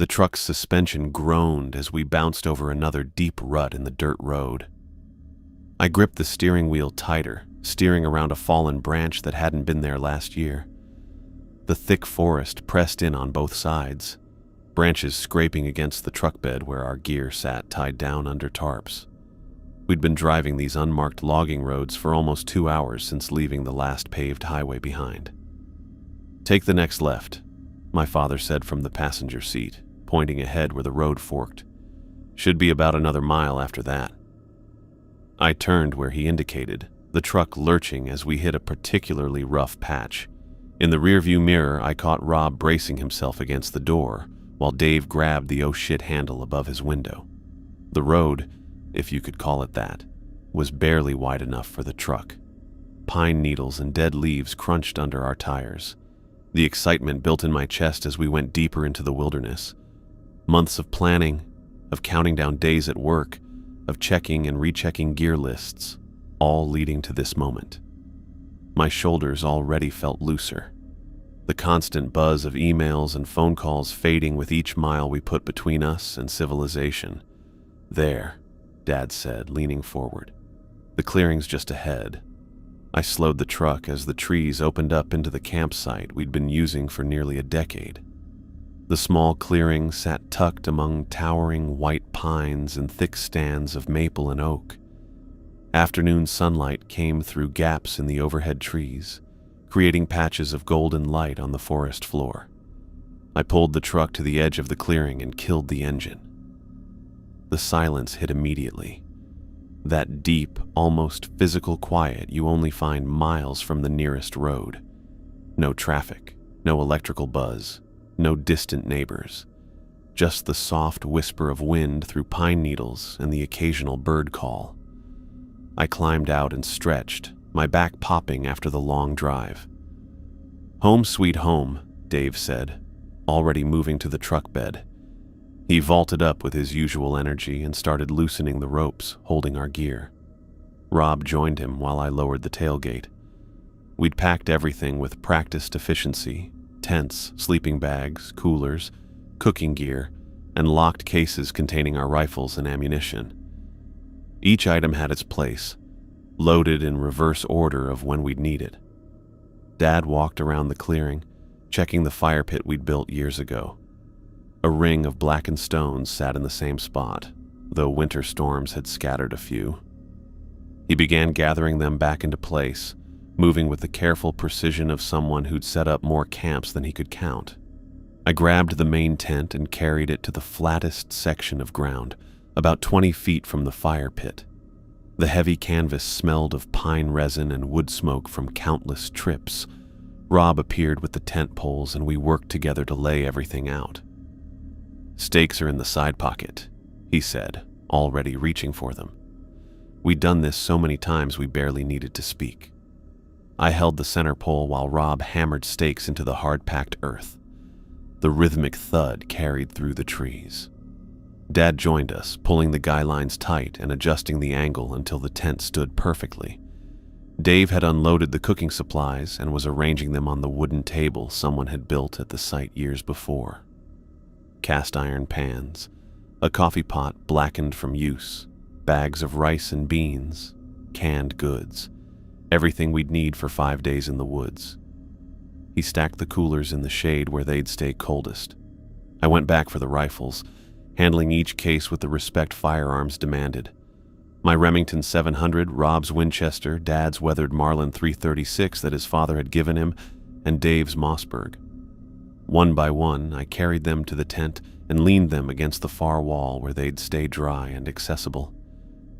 The truck's suspension groaned as we bounced over another deep rut in the dirt road. I gripped the steering wheel tighter, steering around a fallen branch that hadn't been there last year. The thick forest pressed in on both sides, branches scraping against the truck bed where our gear sat tied down under tarps. We'd been driving these unmarked logging roads for almost 2 hours since leaving the last paved highway behind. "Take the next left," my father said from the passenger seat, pointing ahead where the road forked. "Should be about another mile after that." I turned where he indicated, the truck lurching as we hit a particularly rough patch. In the rearview mirror, I caught Rob bracing himself against the door, while Dave grabbed the oh shit handle above his window. The road, if you could call it that, was barely wide enough for the truck. Pine needles and dead leaves crunched under our tires. The excitement built in my chest as we went deeper into the wilderness. Months of planning, of counting down days at work, of checking and rechecking gear lists, all leading to this moment. My shoulders already felt looser, the constant buzz of emails and phone calls fading with each mile we put between us and civilization. "There," Dad said, leaning forward. "The clearing's just ahead." I slowed the truck as the trees opened up into the campsite we'd been using for nearly a decade. The small clearing sat tucked among towering white pines and thick stands of maple and oak. Afternoon sunlight came through gaps in the overhead trees, creating patches of golden light on the forest floor. I pulled the truck to the edge of the clearing and killed the engine. The silence hit immediately. That deep, almost physical quiet you only find miles from the nearest road. No traffic, no electrical buzz, no distant neighbors. Just the soft whisper of wind through pine needles and the occasional bird call. I climbed out and stretched, my back popping after the long drive. "Home sweet home," Dave said, already moving to the truck bed. He vaulted up with his usual energy and started loosening the ropes holding our gear. Rob joined him while I lowered the tailgate. We'd packed everything with practiced efficiency: tents, sleeping bags, coolers, cooking gear, and locked cases containing our rifles and ammunition. Each item had its place, loaded in reverse order of when we'd need it. Dad walked around the clearing, checking the fire pit we'd built years ago. A ring of blackened stones sat in the same spot, though winter storms had scattered a few. He began gathering them back into place, moving with the careful precision of someone who'd set up more camps than he could count. I grabbed the main tent and carried it to the flattest section of ground, about 20 feet from the fire pit. The heavy canvas smelled of pine resin and wood smoke from countless trips. Rob appeared with the tent poles and we worked together to lay everything out. "Stakes are in the side pocket," he said, already reaching for them. We'd done this so many times we barely needed to speak. I held the center pole while Rob hammered stakes into the hard-packed earth. The rhythmic thud carried through the trees. Dad joined us, pulling the guy lines tight and adjusting the angle until the tent stood perfectly. Dave had unloaded the cooking supplies and was arranging them on the wooden table someone had built at the site years before. Cast iron pans, a coffee pot blackened from use, bags of rice and beans, canned goods, everything we'd need for 5 days in the woods. He stacked the coolers in the shade where they'd stay coldest. I went back for the rifles, handling each case with the respect firearms demanded. My Remington 700, Rob's Winchester, Dad's weathered Marlin 336 that his father had given him, and Dave's Mossberg. One by one, I carried them to the tent and leaned them against the far wall where they'd stay dry and accessible.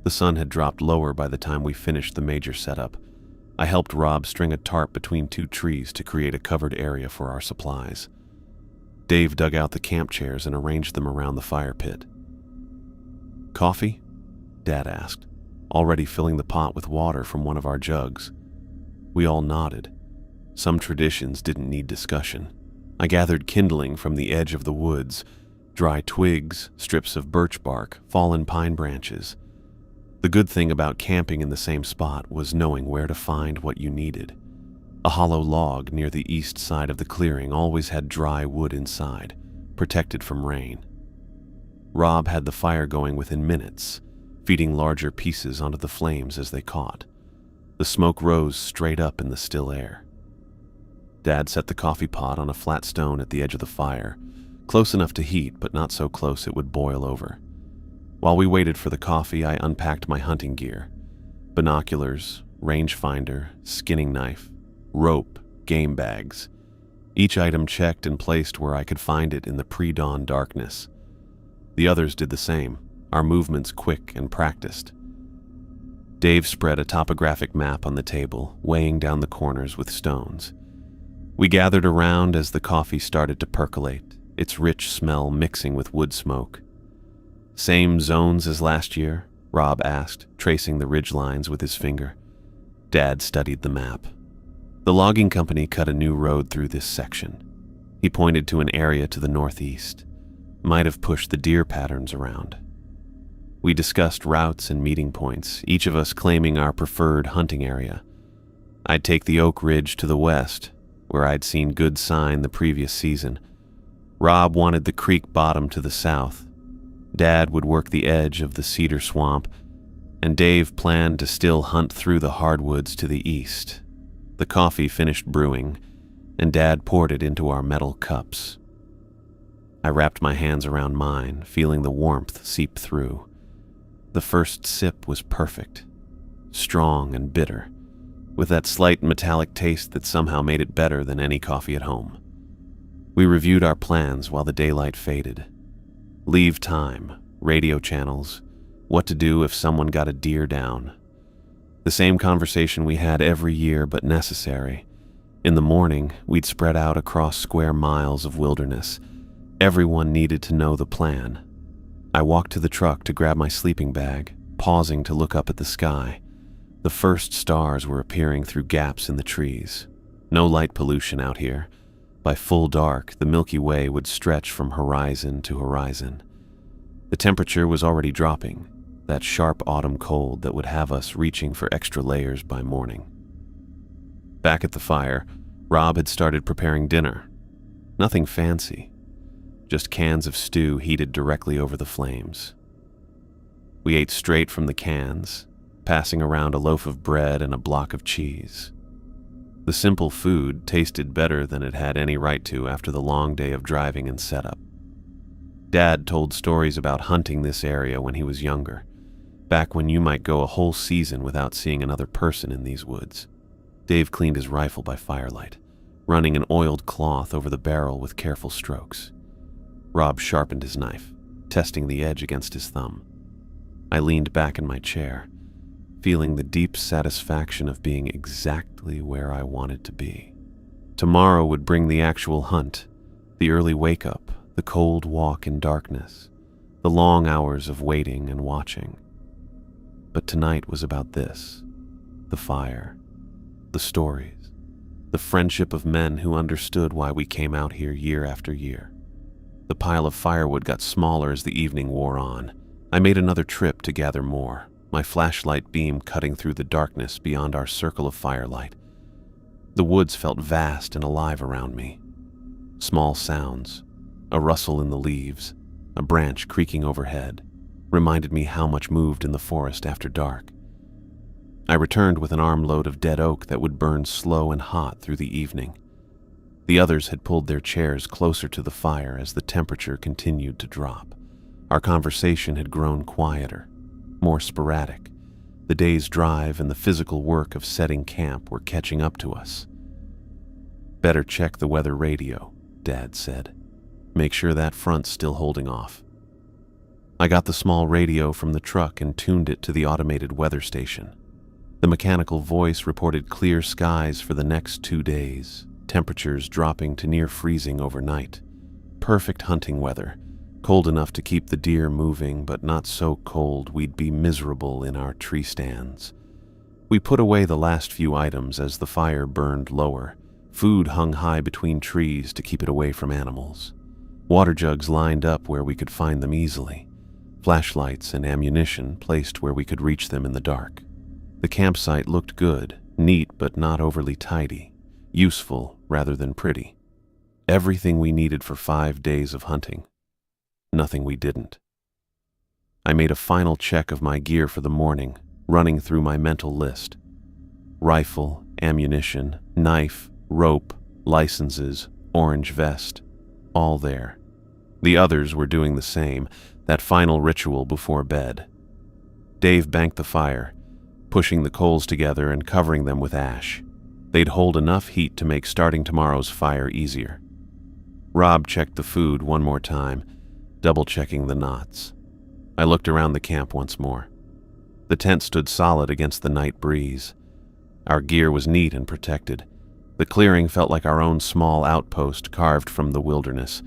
The sun had dropped lower by the time we finished the major setup. I helped Rob string a tarp between 2 trees to create a covered area for our supplies. Dave dug out the camp chairs and arranged them around the fire pit. "Coffee?" Dad asked, already filling the pot with water from one of our jugs. We all nodded. Some traditions didn't need discussion. I gathered kindling from the edge of the woods, dry twigs, strips of birch bark, fallen pine branches. The good thing about camping in the same spot was knowing where to find what you needed. A hollow log near the east side of the clearing always had dry wood inside, protected from rain. Rob had the fire going within minutes, feeding larger pieces onto the flames as they caught. The smoke rose straight up in the still air. Dad set the coffee pot on a flat stone at the edge of the fire, close enough to heat but not so close it would boil over. While we waited for the coffee, I unpacked my hunting gear: binoculars, rangefinder, skinning knife, rope, game bags. Each item checked and placed where I could find it in the pre-dawn darkness. The others did the same, our movements quick and practiced. Dave spread a topographic map on the table, weighing down the corners with stones. We gathered around as the coffee started to percolate, its rich smell mixing with wood smoke. "Same zones as last year?" Rob asked, tracing the ridge lines with his finger. Dad studied the map. The logging company cut a new road through this section. He pointed to an area to the northeast. Might have pushed the deer patterns around. We discussed routes and meeting points, each of us claiming our preferred hunting area. I'd take the Oak Ridge to the west, where I'd seen good sign the previous season. Rob wanted the creek bottom to the south. Dad would work the edge of the cedar swamp, and Dave planned to still hunt through the hardwoods to the east. The coffee finished brewing, and Dad poured it into our metal cups. I wrapped my hands around mine, feeling the warmth seep through. The first sip was perfect, strong and bitter, with that slight metallic taste that somehow made it better than any coffee at home. We reviewed our plans while the daylight faded. Leave time, radio channels, what to do if someone got a deer down. The same conversation we had every year, but necessary. In the morning, we'd spread out across square miles of wilderness. Everyone needed to know the plan. I walked to the truck to grab my sleeping bag, pausing to look up at the sky. The first stars were appearing through gaps in the trees. No light pollution out here. By full dark, the Milky Way would stretch from horizon to horizon. The temperature was already dropping, that sharp autumn cold that would have us reaching for extra layers by morning. Back at the fire, Rob had started preparing dinner. Nothing fancy, just cans of stew heated directly over the flames. We ate straight from the cans, passing around a loaf of bread and a block of cheese. The simple food tasted better than it had any right to after the long day of driving and setup. Dad told stories about hunting this area when he was younger, back when you might go a whole season without seeing another person in these woods. Dave cleaned his rifle by firelight, running an oiled cloth over the barrel with careful strokes. Rob sharpened his knife, testing the edge against his thumb. I leaned back in my chair, feeling the deep satisfaction of being exactly where I wanted to be. Tomorrow would bring the actual hunt, the early wake-up, the cold walk in darkness, the long hours of waiting and watching. But tonight was about this: the fire, the stories, the friendship of men who understood why we came out here year after year. The pile of firewood got smaller as the evening wore on. I made another trip to gather more, my flashlight beam cutting through the darkness beyond our circle of firelight. The woods felt vast and alive around me. Small sounds, a rustle in the leaves, a branch creaking overhead, reminded me how much moved in the forest after dark. I returned with an armload of dead oak that would burn slow and hot through the evening. The others had pulled their chairs closer to the fire as the temperature continued to drop. Our conversation had grown quieter, more sporadic. The day's drive and the physical work of setting camp were catching up to us. "Better check the weather radio," Dad said. "Make sure that front's still holding off." I got the small radio from the truck and tuned it to the automated weather station. The mechanical voice reported clear skies for the next 2 days, temperatures dropping to near freezing overnight. Perfect hunting weather, cold enough to keep the deer moving, but not so cold we'd be miserable in our tree stands. We put away the last few items as the fire burned lower. Food hung high between trees to keep it away from animals. Water jugs lined up where we could find them easily. Flashlights and ammunition placed where we could reach them in the dark. The campsite looked good, neat but not overly tidy, useful rather than pretty. Everything we needed for 5 days of hunting. Nothing we didn't. I made a final check of my gear for the morning, running through my mental list. Rifle, ammunition, knife, rope, licenses, orange vest, all there. The others were doing the same, that final ritual before bed. Dave banked the fire, pushing the coals together and covering them with ash. They'd hold enough heat to make starting tomorrow's fire easier. Rob checked the food one more time, double-checking the knots. I looked around the camp once more. The tent stood solid against the night breeze. Our gear was neat and protected. The clearing felt like our own small outpost carved from the wilderness,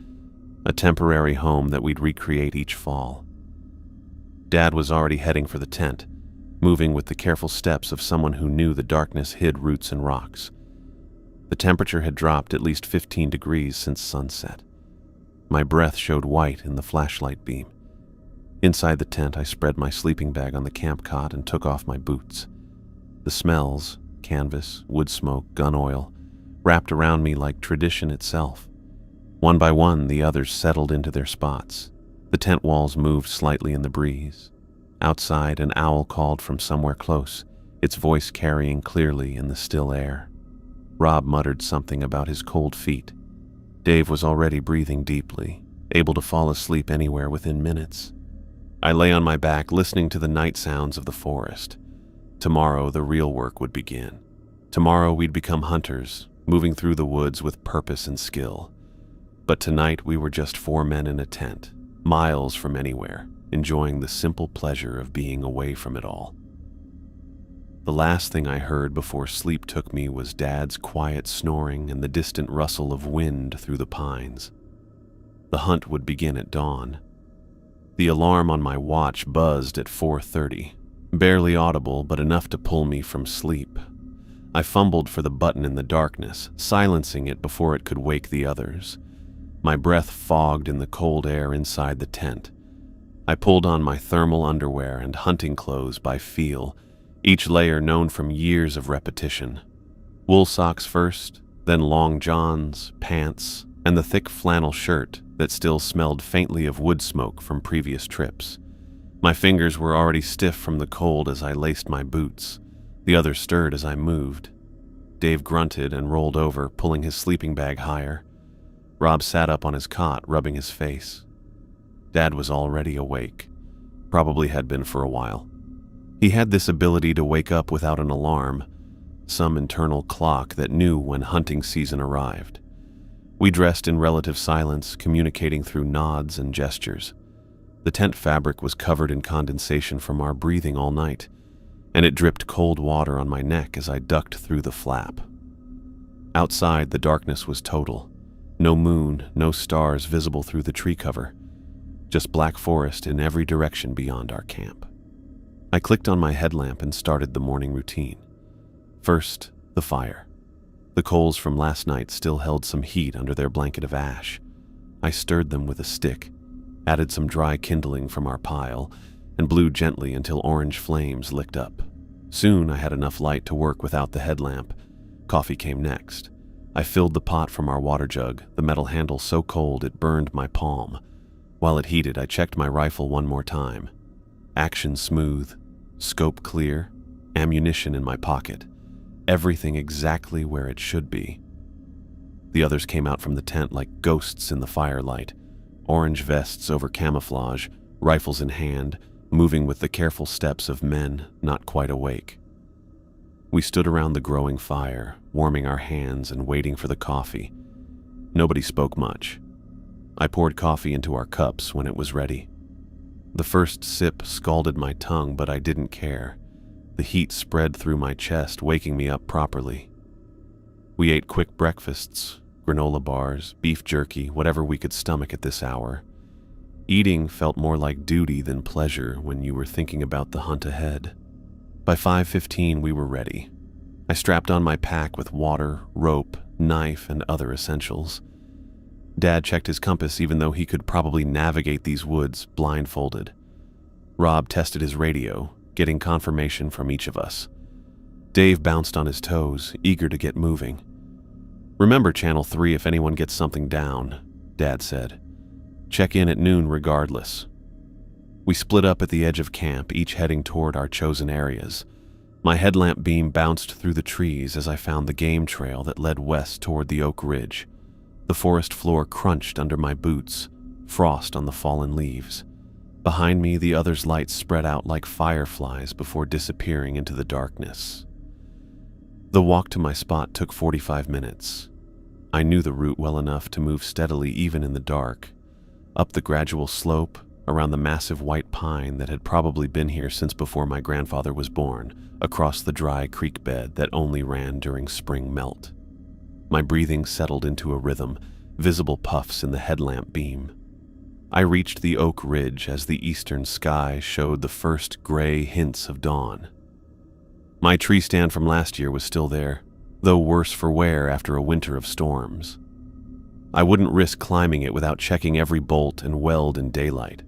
a temporary home that we'd recreate each fall. Dad was already heading for the tent, moving with the careful steps of someone who knew the darkness hid roots and rocks. The temperature had dropped at least 15 degrees since sunset. My breath showed white in the flashlight beam. Inside the tent, I spread my sleeping bag on the camp cot and took off my boots. The smells, canvas, wood smoke, gun oil, wrapped around me like tradition itself. One by one, the others settled into their spots. The tent walls moved slightly in the breeze. Outside, an owl called from somewhere close, its voice carrying clearly in the still air. Rob muttered something about his cold feet. Dave was already breathing deeply, able to fall asleep anywhere within minutes. I lay on my back, listening to the night sounds of the forest. Tomorrow, the real work would begin. Tomorrow, we'd become hunters, moving through the woods with purpose and skill. But tonight, we were just 4 men in a tent, miles from anywhere, enjoying the simple pleasure of being away from it all. The last thing I heard before sleep took me was Dad's quiet snoring and the distant rustle of wind through the pines. The hunt would begin at dawn. The alarm on my watch buzzed at 4:30, barely audible but enough to pull me from sleep. I fumbled for the button in the darkness, silencing it before it could wake the others. My breath fogged in the cold air inside the tent. I pulled on my thermal underwear and hunting clothes by feel, each layer known from years of repetition. Wool socks first, then long johns, pants, and the thick flannel shirt that still smelled faintly of wood smoke from previous trips. My fingers were already stiff from the cold as I laced my boots. The others stirred as I moved. Dave grunted and rolled over, pulling his sleeping bag higher. Rob sat up on his cot, rubbing his face. Dad was already awake. Probably had been for a while. He had this ability to wake up without an alarm, some internal clock that knew when hunting season arrived. We dressed in relative silence, communicating through nods and gestures. The tent fabric was covered in condensation from our breathing all night, and it dripped cold water on my neck as I ducked through the flap. Outside, the darkness was total. No moon, no stars visible through the tree cover. Just black forest in every direction beyond our camp. I clicked on my headlamp and started the morning routine. First, the fire. The coals from last night still held some heat under their blanket of ash. I stirred them with a stick, added some dry kindling from our pile, and blew gently until orange flames licked up. Soon I had enough light to work without the headlamp. Coffee came next. I filled the pot from our water jug, the metal handle so cold it burned my palm. While it heated, I checked my rifle one more time. Action smooth, scope clear, ammunition in my pocket. Everything exactly where it should be. The others came out from the tent like ghosts in the firelight, orange vests over camouflage, rifles in hand, moving with the careful steps of men not quite awake. We stood around the growing fire, warming our hands and waiting for the coffee. Nobody spoke much. I poured coffee into our cups when it was ready. The first sip scalded my tongue, but I didn't care. The heat spread through my chest, waking me up properly. We ate quick breakfasts, granola bars, beef jerky, whatever we could stomach at this hour. Eating felt more like duty than pleasure when you were thinking about the hunt ahead. By 5:15, we were ready. I strapped on my pack with water, rope, knife, and other essentials. Dad checked his compass even though he could probably navigate these woods blindfolded. Rob tested his radio, getting confirmation from each of us. Dave bounced on his toes, eager to get moving. "Remember Channel 3 if anyone gets something down," Dad said. "Check in at noon regardless." We split up at the edge of camp, each heading toward our chosen areas. My headlamp beam bounced through the trees as I found the game trail that led west toward the Oak Ridge. The forest floor crunched under my boots, frost on the fallen leaves. Behind me, the others' lights spread out like fireflies before disappearing into the darkness. The walk to my spot took 45 minutes. I knew the route well enough to move steadily even in the dark. Up the gradual slope, around the massive white pine that had probably been here since before my grandfather was born, across the dry creek bed that only ran during spring melt. My breathing settled into a rhythm, visible puffs in the headlamp beam. I reached the Oak Ridge as the eastern sky showed the first gray hints of dawn. My tree stand from last year was still there, though worse for wear after a winter of storms. I wouldn't risk climbing it without checking every bolt and weld in daylight.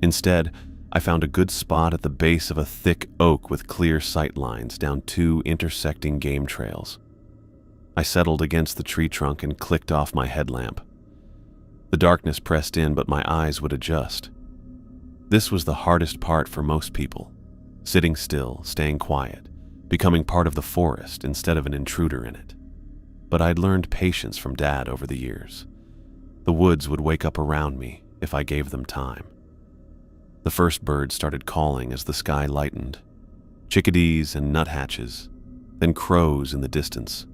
Instead, I found a good spot at the base of a thick oak with clear sight lines down two intersecting game trails. I settled against the tree trunk and clicked off my headlamp. The darkness pressed in, but my eyes would adjust. This was the hardest part for most people, sitting still, staying quiet, becoming part of the forest instead of an intruder in it. But I'd learned patience from Dad over the years. The woods would wake up around me if I gave them time. The first bird started calling as the sky lightened. Chickadees and nuthatches, then crows in the distance.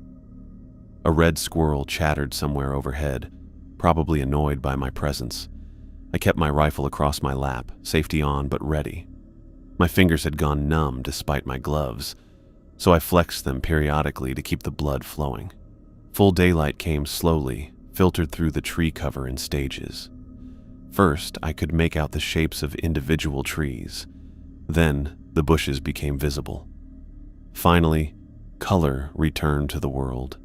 A red squirrel chattered somewhere overhead, probably annoyed by my presence. I kept my rifle across my lap, safety on but ready. My fingers had gone numb despite my gloves, so I flexed them periodically to keep the blood flowing. Full daylight came slowly, filtered through the tree cover in stages. First, I could make out the shapes of individual trees. Then, the bushes became visible. Finally, color returned to the world.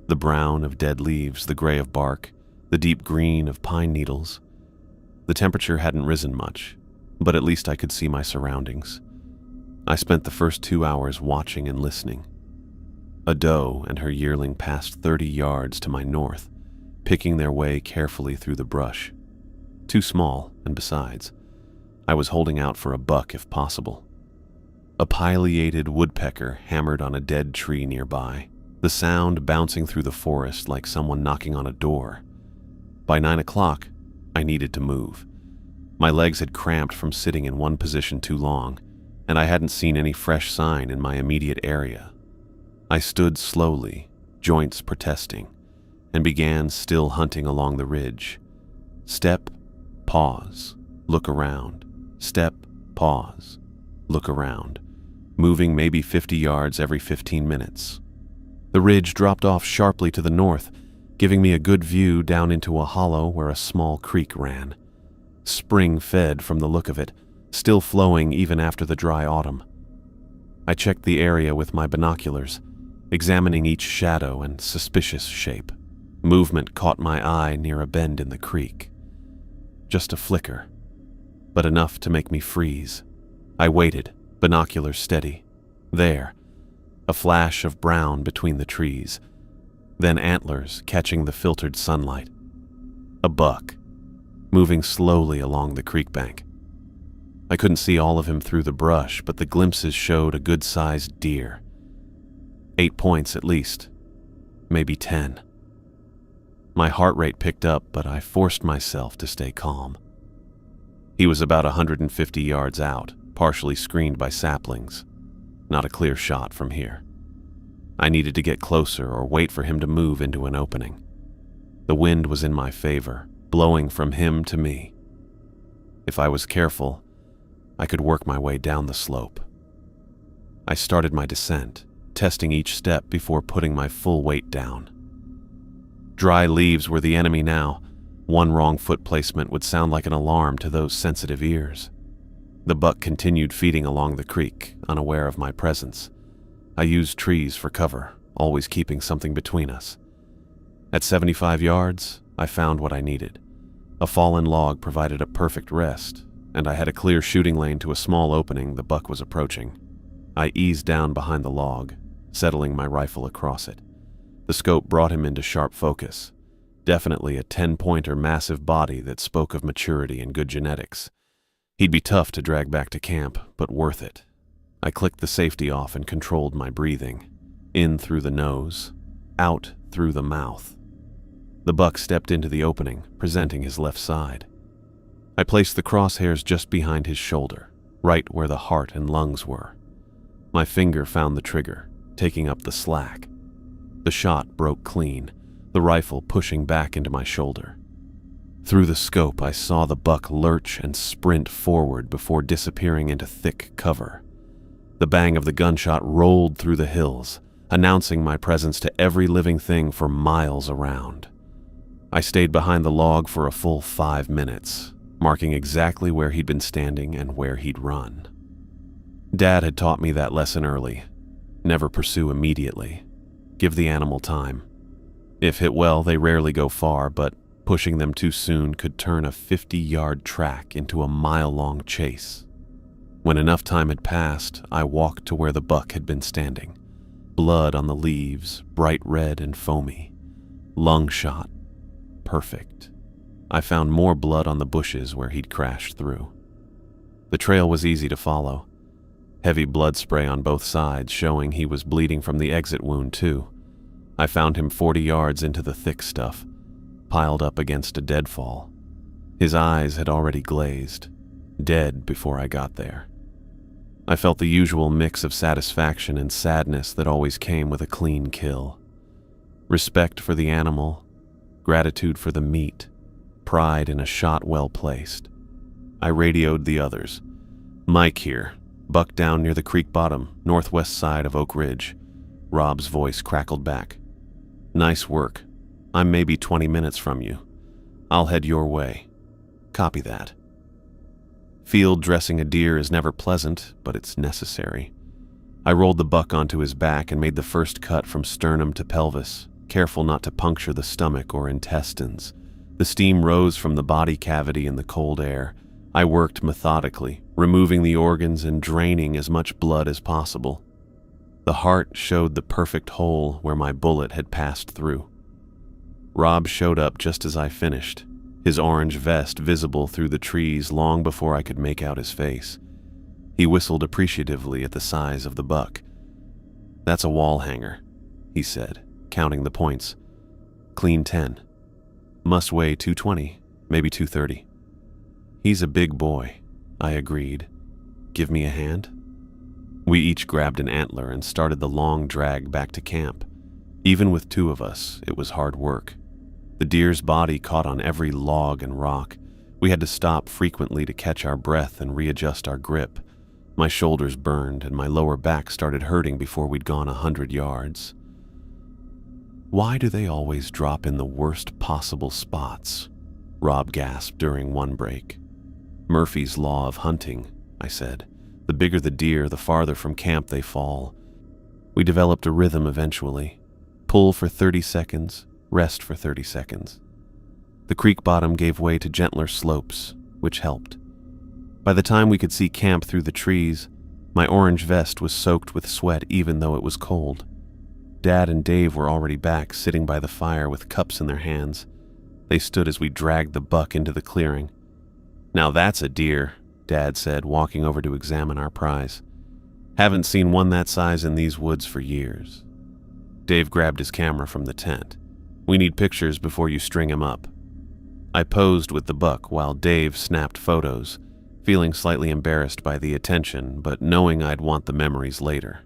The brown of dead leaves, the gray of bark, the deep green of pine needles. The temperature hadn't risen much, but at least I could see my surroundings. I spent the first 2 hours watching and listening. A doe and her yearling passed 30 yards to my north, picking their way carefully through the brush. Too small, and besides, I was holding out for a buck if possible. A pileated woodpecker hammered on a dead tree nearby, the sound bouncing through the forest like someone knocking on a door. By 9 o'clock, I needed to move. My legs had cramped from sitting in one position too long, and I hadn't seen any fresh sign in my immediate area. I stood slowly, joints protesting, and began still hunting along the ridge. Step, pause, look around. Step, pause, look around. Moving maybe 50 yards every 15 minutes. The ridge dropped off sharply to the north, giving me a good view down into a hollow where a small creek ran. Spring-fed from the look of it, still flowing even after the dry autumn. I checked the area with my binoculars, examining each shadow and suspicious shape. Movement caught my eye near a bend in the creek. Just a flicker, but enough to make me freeze. I waited, binoculars steady. There, a flash of brown between the trees, then antlers catching the filtered sunlight. A buck, moving slowly along the creek bank. I couldn't see all of him through the brush, but the glimpses showed a good-sized deer. 8 points at least, maybe 10. My heart rate picked up, but I forced myself to stay calm. He was about 150 yards out, partially screened by saplings. Not a clear shot from here. I needed to get closer or wait for him to move into an opening. The wind was in my favor, blowing from him to me. If I was careful, I could work my way down the slope. I started my descent, testing each step before putting my full weight down. Dry leaves were the enemy now. One wrong foot placement would sound like an alarm to those sensitive ears. The buck continued feeding along the creek, unaware of my presence. I used trees for cover, always keeping something between us. At 75 yards, I found what I needed. A fallen log provided a perfect rest, and I had a clear shooting lane to a small opening the buck was approaching. I eased down behind the log, settling my rifle across it. The scope brought him into sharp focus. Definitely a 10-pointer massive body that spoke of maturity and good genetics. He'd be tough to drag back to camp, but worth it. I clicked the safety off and controlled my breathing. In through the nose, out through the mouth. The buck stepped into the opening, presenting his left side. I placed the crosshairs just behind his shoulder, right where the heart and lungs were. My finger found the trigger, taking up the slack. The shot broke clean, the rifle pushing back into my shoulder. Through the scope, I saw the buck lurch and sprint forward before disappearing into thick cover. The bang of the gunshot rolled through the hills, announcing my presence to every living thing for miles around. I stayed behind the log for a full 5 minutes, marking exactly where he'd been standing and where he'd run. Dad had taught me that lesson early. Never pursue immediately. Give the animal time. If hit well, they rarely go far, but pushing them too soon could turn a 50-yard track into a mile-long chase. When enough time had passed, I walked to where the buck had been standing. Blood on the leaves, bright red and foamy. Lung shot. Perfect. I found more blood on the bushes where he'd crashed through. The trail was easy to follow. Heavy blood spray on both sides, showing he was bleeding from the exit wound too. I found him 40 yards into the thick stuff, piled up against a deadfall. His eyes had already glazed, dead before I got there. I felt the usual mix of satisfaction and sadness that always came with a clean kill. Respect for the animal, gratitude for the meat, pride in a shot well placed. I radioed the others. "Mike here. Buck down near the creek bottom, northwest side of Oak Ridge." Rob's voice crackled back. "Nice work. I'm maybe 20 minutes from you. I'll head your way." "Copy that." Field dressing a deer is never pleasant, but it's necessary. I rolled the buck onto his back and made the first cut from sternum to pelvis, careful not to puncture the stomach or intestines. The steam rose from the body cavity in the cold air. I worked methodically, removing the organs and draining as much blood as possible. The heart showed the perfect hole where my bullet had passed through. Rob showed up just as I finished, his orange vest visible through the trees long before I could make out his face. He whistled appreciatively at the size of the buck. "That's a wall hanger," he said, counting the points. "Clean 10. Must weigh 220, maybe 230. "He's a big boy," I agreed. "Give me a hand?" We each grabbed an antler and started the long drag back to camp. Even with 2 of us, it was hard work. The deer's body caught on every log and rock. We had to stop frequently to catch our breath and readjust our grip. My shoulders burned and my lower back started hurting before we'd gone 100 yards. "Why do they always drop in the worst possible spots?" Rob gasped during one break. "Murphy's Law of Hunting," I said. "The bigger the deer, the farther from camp they fall." We developed a rhythm eventually. Pull for 30 seconds, rest for 30 seconds. The creek bottom gave way to gentler slopes, which helped. By the time we could see camp through the trees, my orange vest was soaked with sweat even though it was cold. Dad and Dave were already back, sitting by the fire with cups in their hands. They stood as we dragged the buck into the clearing. "Now that's a deer," Dad said, walking over to examine our prize. "Haven't seen one that size in these woods for years." Dave grabbed his camera from the tent. "We need pictures before you string him up." I posed with the buck while Dave snapped photos, feeling slightly embarrassed by the attention, but knowing I'd want the memories later.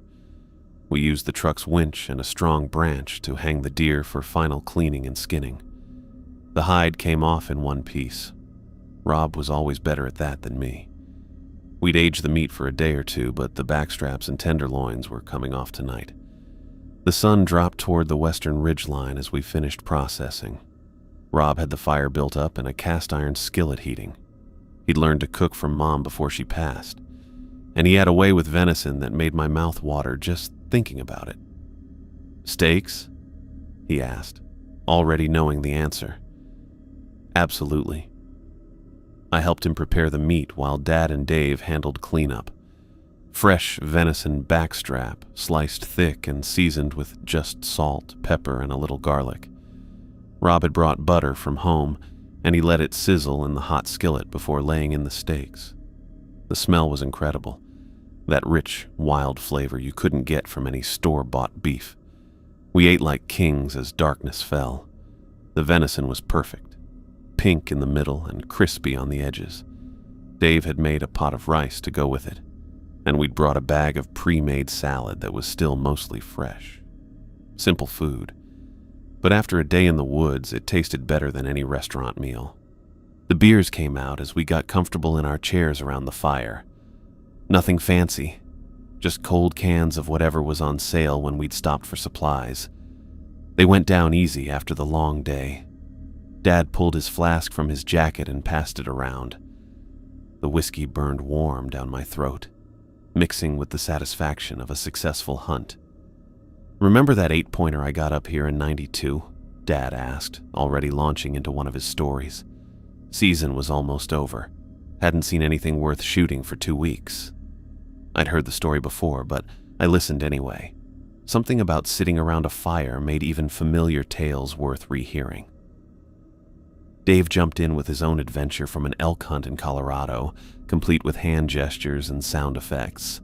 We used the truck's winch and a strong branch to hang the deer for final cleaning and skinning. The hide came off in one piece. Rob was always better at that than me. We'd aged the meat for a day or two, but the backstraps and tenderloins were coming off tonight. The sun dropped toward the western ridgeline as we finished processing. Rob had the fire built up and a cast-iron skillet heating. He'd learned to cook from Mom before she passed, and he had a way with venison that made my mouth water just thinking about it. "Steaks?" he asked, already knowing the answer. "Absolutely." I helped him prepare the meat while Dad and Dave handled cleanup. Fresh venison backstrap, sliced thick and seasoned with just salt, pepper, and a little garlic. Rob had brought butter from home, and he let it sizzle in the hot skillet before laying in the steaks. The smell was incredible, that rich, wild flavor you couldn't get from any store-bought beef. We ate like kings as darkness fell. The venison was perfect, pink in the middle and crispy on the edges. Dave had made a pot of rice to go with it, and we'd brought a bag of pre-made salad that was still mostly fresh. Simple food, but after a day in the woods, it tasted better than any restaurant meal. The beers came out as we got comfortable in our chairs around the fire. Nothing fancy, just cold cans of whatever was on sale when we'd stopped for supplies. They went down easy after the long day. Dad pulled his flask from his jacket and passed it around. The whiskey burned warm down my throat, mixing with the satisfaction of a successful hunt. "Remember that 8-pointer I got up here in '92? Dad asked, already launching into one of his stories. Season was almost over. Hadn't seen anything worth shooting for 2 weeks. I'd heard the story before, but I listened anyway. Something about sitting around a fire made even familiar tales worth rehearing. Dave jumped in with his own adventure from an elk hunt in Colorado, complete with hand gestures and sound effects.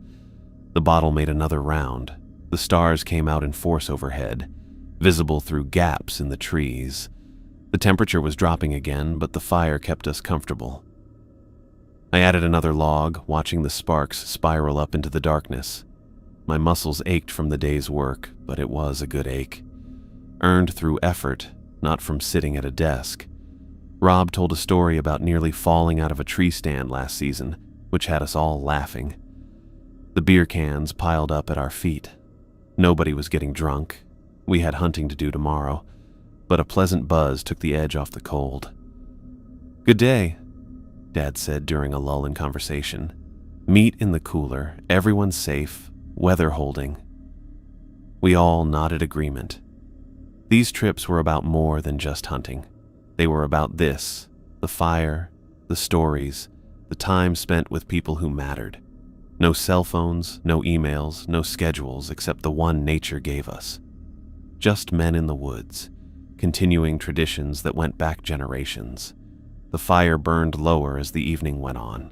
The bottle made another round. The stars came out in force overhead, visible through gaps in the trees. The temperature was dropping again, but the fire kept us comfortable. I added another log, watching the sparks spiral up into the darkness. My muscles ached from the day's work, but it was a good ache. Earned through effort, not from sitting at a desk. Rob told a story about nearly falling out of a tree stand last season, which had us all laughing. The beer cans piled up at our feet. Nobody was getting drunk. We had hunting to do tomorrow, but a pleasant buzz took the edge off the cold. "Good day," Dad said during a lull in conversation. "Meat in the cooler, everyone safe, weather holding." We all nodded agreement. These trips were about more than just hunting. They were about this, the fire, the stories, the time spent with people who mattered. No cell phones, no emails, no schedules except the one nature gave us. Just men in the woods, continuing traditions that went back generations. The fire burned lower as the evening went on.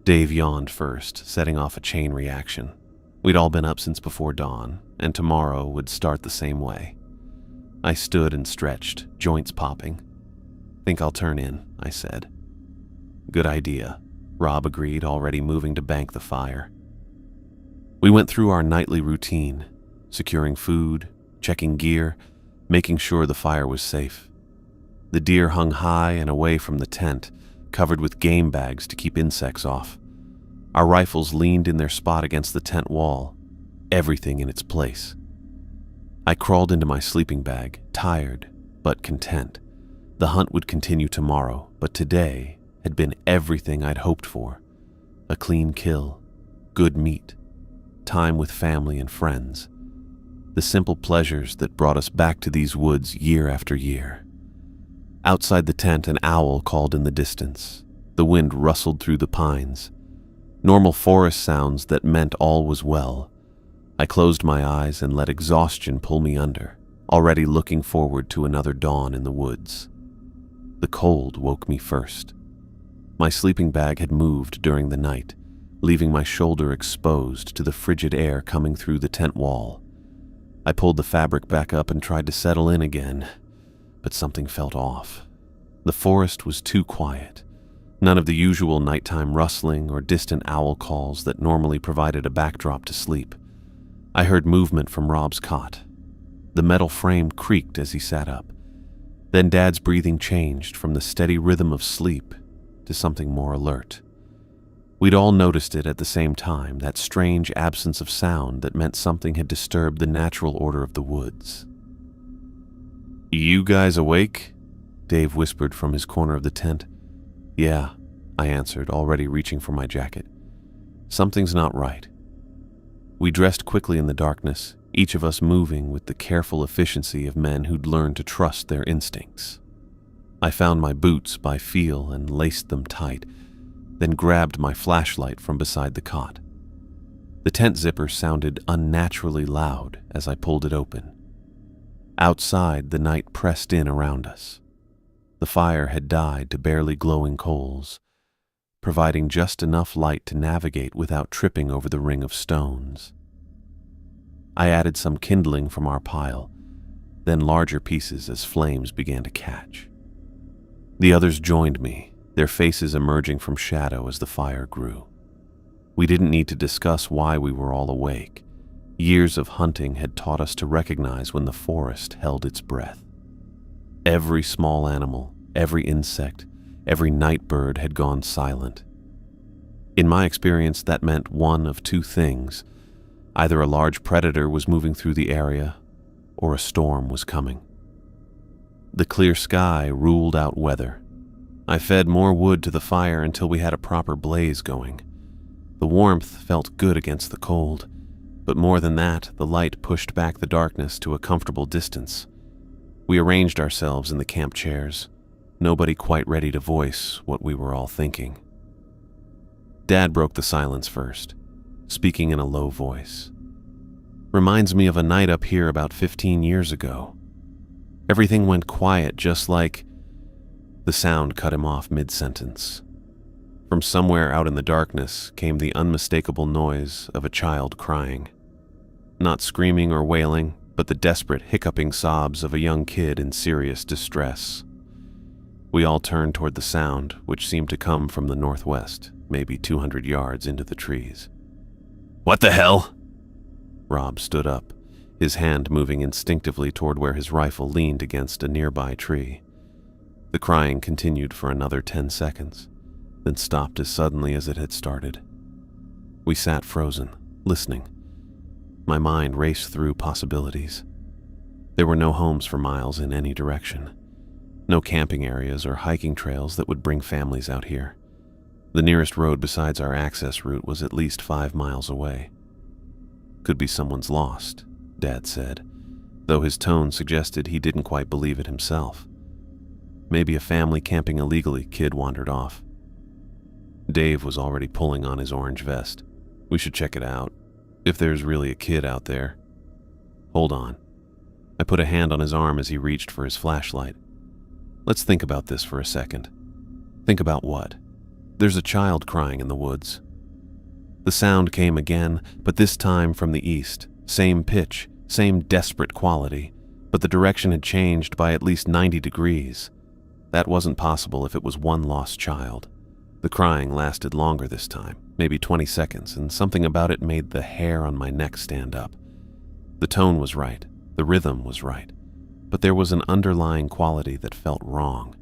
Dave yawned first, setting off a chain reaction. We'd all been up since before dawn, and tomorrow would start the same way. I stood and stretched, joints popping. "Think I'll turn in," I said. "Good idea," Rob agreed, already moving to bank the fire. We went through our nightly routine, securing food, checking gear, making sure the fire was safe. The deer hung high and away from the tent, covered with game bags to keep insects off. Our rifles leaned in their spot against the tent wall, everything in its place. I crawled into my sleeping bag, tired but content. The hunt would continue tomorrow, but today had been everything I'd hoped for. A clean kill, good meat, time with family and friends. The simple pleasures that brought us back to these woods year after year. Outside the tent, an owl called in the distance. The wind rustled through the pines. Normal forest sounds that meant all was well. I closed my eyes and let exhaustion pull me under, already looking forward to another dawn in the woods. The cold woke me first. My sleeping bag had moved during the night, leaving my shoulder exposed to the frigid air coming through the tent wall. I pulled the fabric back up and tried to settle in again, but something felt off. The forest was too quiet. None of the usual nighttime rustling or distant owl calls that normally provided a backdrop to sleep. I heard movement from Rob's cot. The metal frame creaked as he sat up. Then Dad's breathing changed from the steady rhythm of sleep to something more alert. We'd all noticed it at the same time, that strange absence of sound that meant something had disturbed the natural order of the woods. "You guys awake?" Dave whispered from his corner of the tent. "Yeah," I answered, already reaching for my jacket. "Something's not right." We dressed quickly in the darkness, each of us moving with the careful efficiency of men who'd learned to trust their instincts. I found my boots by feel and laced them tight, then grabbed my flashlight from beside the cot. The tent zipper sounded unnaturally loud as I pulled it open. Outside, the night pressed in around us. The fire had died to barely glowing coals, providing just enough light to navigate without tripping over the ring of stones. I added some kindling from our pile, then larger pieces as flames began to catch. The others joined me, their faces emerging from shadow as the fire grew. We didn't need to discuss why we were all awake. Years of hunting had taught us to recognize when the forest held its breath. Every small animal, every insect, every night bird had gone silent. In my experience, that meant one of two things. Either a large predator was moving through the area, or a storm was coming. The clear sky ruled out weather. I fed more wood to the fire until we had a proper blaze going. The warmth felt good against the cold, but more than that, the light pushed back the darkness to a comfortable distance. We arranged ourselves in the camp chairs, nobody quite ready to voice what we were all thinking. Dad broke the silence first, speaking in a low voice. "Reminds me of a night up here about 15 years ago. Everything went quiet just like—" The sound cut him off mid-sentence. From somewhere out in the darkness came the unmistakable noise of a child crying. Not screaming or wailing, but the desperate, hiccuping sobs of a young kid in serious distress. We all turned toward the sound, which seemed to come from the northwest, maybe 200 yards into the trees. "What the hell?" Rob stood up, his hand moving instinctively toward where his rifle leaned against a nearby tree. The crying continued for another 10 seconds, then stopped as suddenly as it had started. We sat frozen, listening. My mind raced through possibilities. There were no homes for miles in any direction. No camping areas or hiking trails that would bring families out here. The nearest road besides our access route was at least 5 miles away. "Could be someone's lost," Dad said, though his tone suggested he didn't quite believe it himself. "Maybe a family camping illegally kid wandered off." Dave was already pulling on his orange vest. "We should check it out, if there's really a kid out there." "Hold on." I put a hand on his arm as he reached for his flashlight. "Let's think about this for a second." "Think about what?" "There's a child crying in the woods." The sound came again, but this time from the east. Same pitch, same desperate quality, but the direction had changed by at least 90 degrees. That wasn't possible if it was one lost child. The crying lasted longer this time, maybe 20 seconds, and something about it made the hair on my neck stand up. The tone was right, the rhythm was right, but there was an underlying quality that felt wrong,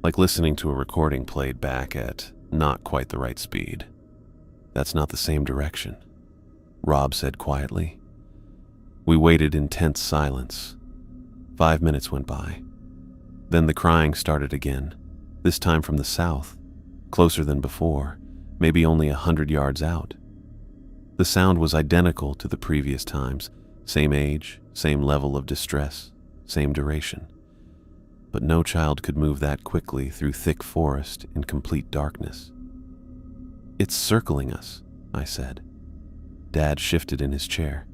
like listening to a recording played back at not quite the right speed. "That's not the same direction," Rob said quietly. We waited in tense silence. 5 minutes went by. Then the crying started again, this time from the south, closer than before, maybe only 100 yards out. The sound was identical to the previous times, same age, same level of distress, same duration. But no child could move that quickly through thick forest in complete darkness. "It's circling us," I said. Dad shifted in his chair,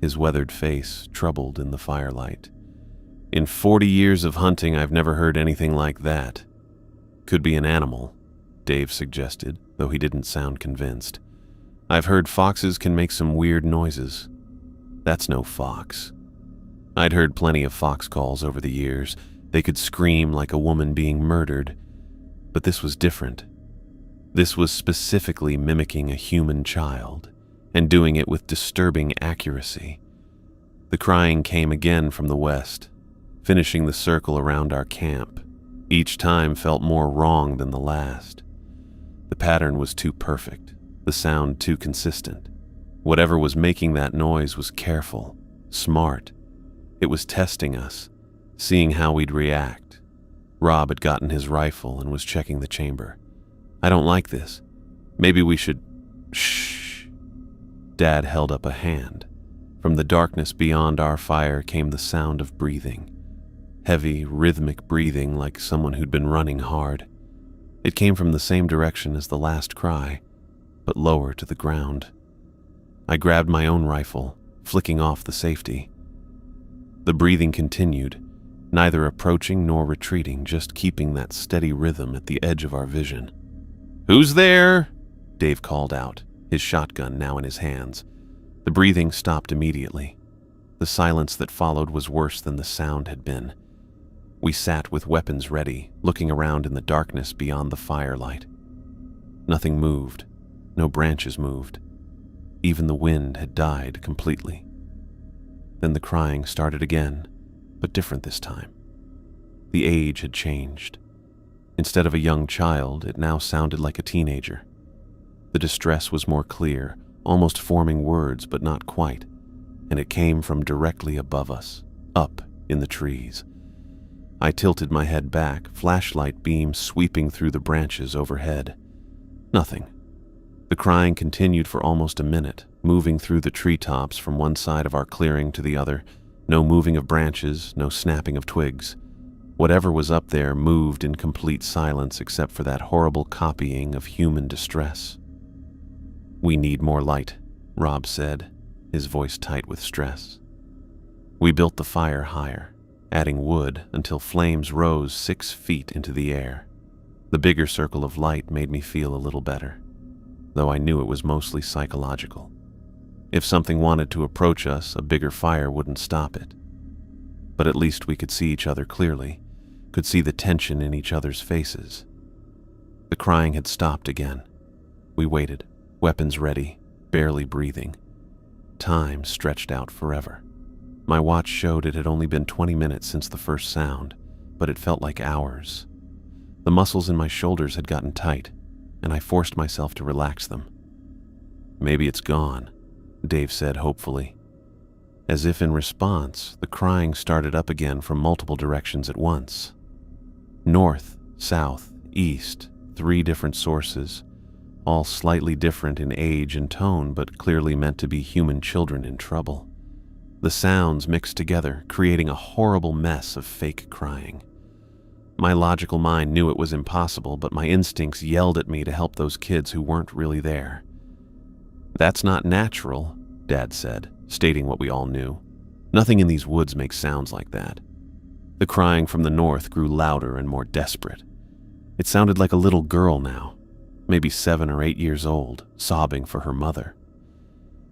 his weathered face troubled in the firelight. "In 40 years of hunting, I've never heard anything like that." "Could be an animal," Dave suggested, though he didn't sound convinced. "I've heard foxes can make some weird noises." "That's no fox." I'd heard plenty of fox calls over the years. They could scream like a woman being murdered. But this was different. This was specifically mimicking a human child, and doing it with disturbing accuracy. The crying came again from the west, finishing the circle around our camp. Each time felt more wrong than the last. The pattern was too perfect, the sound too consistent. Whatever was making that noise was careful, smart. It was testing us, seeing how we'd react. Rob had gotten his rifle and was checking the chamber. "I don't like this. Maybe we should—" "Shh." Dad held up a hand. From the darkness beyond our fire came the sound of breathing. Heavy, rhythmic breathing like someone who'd been running hard. It came from the same direction as the last cry, but lower to the ground. I grabbed my own rifle, flicking off the safety. The breathing continued, neither approaching nor retreating, just keeping that steady rhythm at the edge of our vision. "Who's there?" Dave called out, his shotgun now in his hands. The breathing stopped immediately. The silence that followed was worse than the sound had been. We sat with weapons ready, looking around in the darkness beyond the firelight. Nothing moved. No branches moved. Even the wind had died completely. Then the crying started again, but different this time. The age had changed. Instead of a young child, it now sounded like a teenager. The distress was more clear, almost forming words, but not quite, and it came from directly above us, up in the trees. I tilted my head back, flashlight beams sweeping through the branches overhead. Nothing. The crying continued for almost a minute, moving through the treetops from one side of our clearing to the other. No moving of branches, no snapping of twigs. Whatever was up there moved in complete silence except for that horrible copying of human distress. "We need more light," Rob said, his voice tight with stress. We built the fire higher, adding wood until flames rose 6 feet into the air. The bigger circle of light made me feel a little better, though I knew it was mostly psychological. If something wanted to approach us, a bigger fire wouldn't stop it. But at least we could see each other clearly, could see the tension in each other's faces. The crying had stopped again. We waited, weapons ready, barely breathing. Time stretched out forever. My watch showed it had only been 20 minutes since the first sound, but it felt like hours. The muscles in my shoulders had gotten tight, and I forced myself to relax them. "Maybe it's gone," Dave said hopefully. As if in response, the crying started up again from multiple directions at once. North, south, east, 3 different sources, all slightly different in age and tone, but clearly meant to be human children in trouble. The sounds mixed together, creating a horrible mess of fake crying. My logical mind knew it was impossible, but my instincts yelled at me to help those kids who weren't really there. "That's not natural," Dad said, stating what we all knew. "Nothing in these woods makes sounds like that." The crying from the north grew louder and more desperate. It sounded like a little girl now, maybe 7 or 8 years old, sobbing for her mother.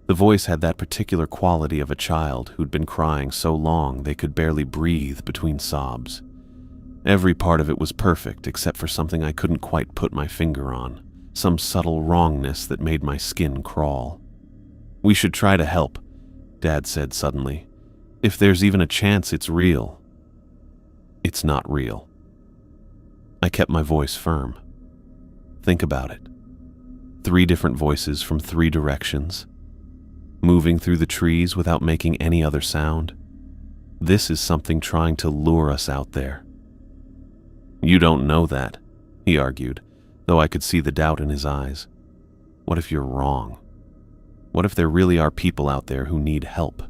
The voice had that particular quality of a child who'd been crying so long they could barely breathe between sobs. Every part of it was perfect except for something I couldn't quite put my finger on, some subtle wrongness that made my skin crawl. "We should try to help," Dad said suddenly. "If there's even a chance it's real." "It's not real." I kept my voice firm. Think about it. 3 different voices from 3 directions, moving through the trees without making any other sound. This is something trying to lure us out there. "You don't know that," he argued, though I could see the doubt in his eyes. "What if you're wrong? What if there really are people out there who need help?"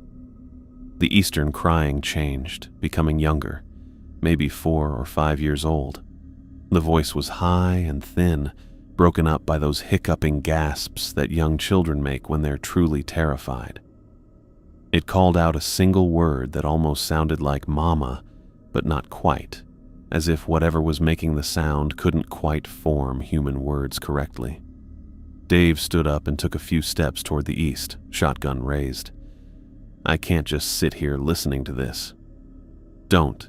The eastern crying changed, becoming younger, maybe 4 or 5 years old. The voice was high and thin, broken up by those hiccuping gasps that young children make when they're truly terrified. It called out a single word that almost sounded like mama, but not quite, as if whatever was making the sound couldn't quite form human words correctly. Dave stood up and took a few steps toward the east, shotgun raised. "I can't just sit here listening to this." "Don't."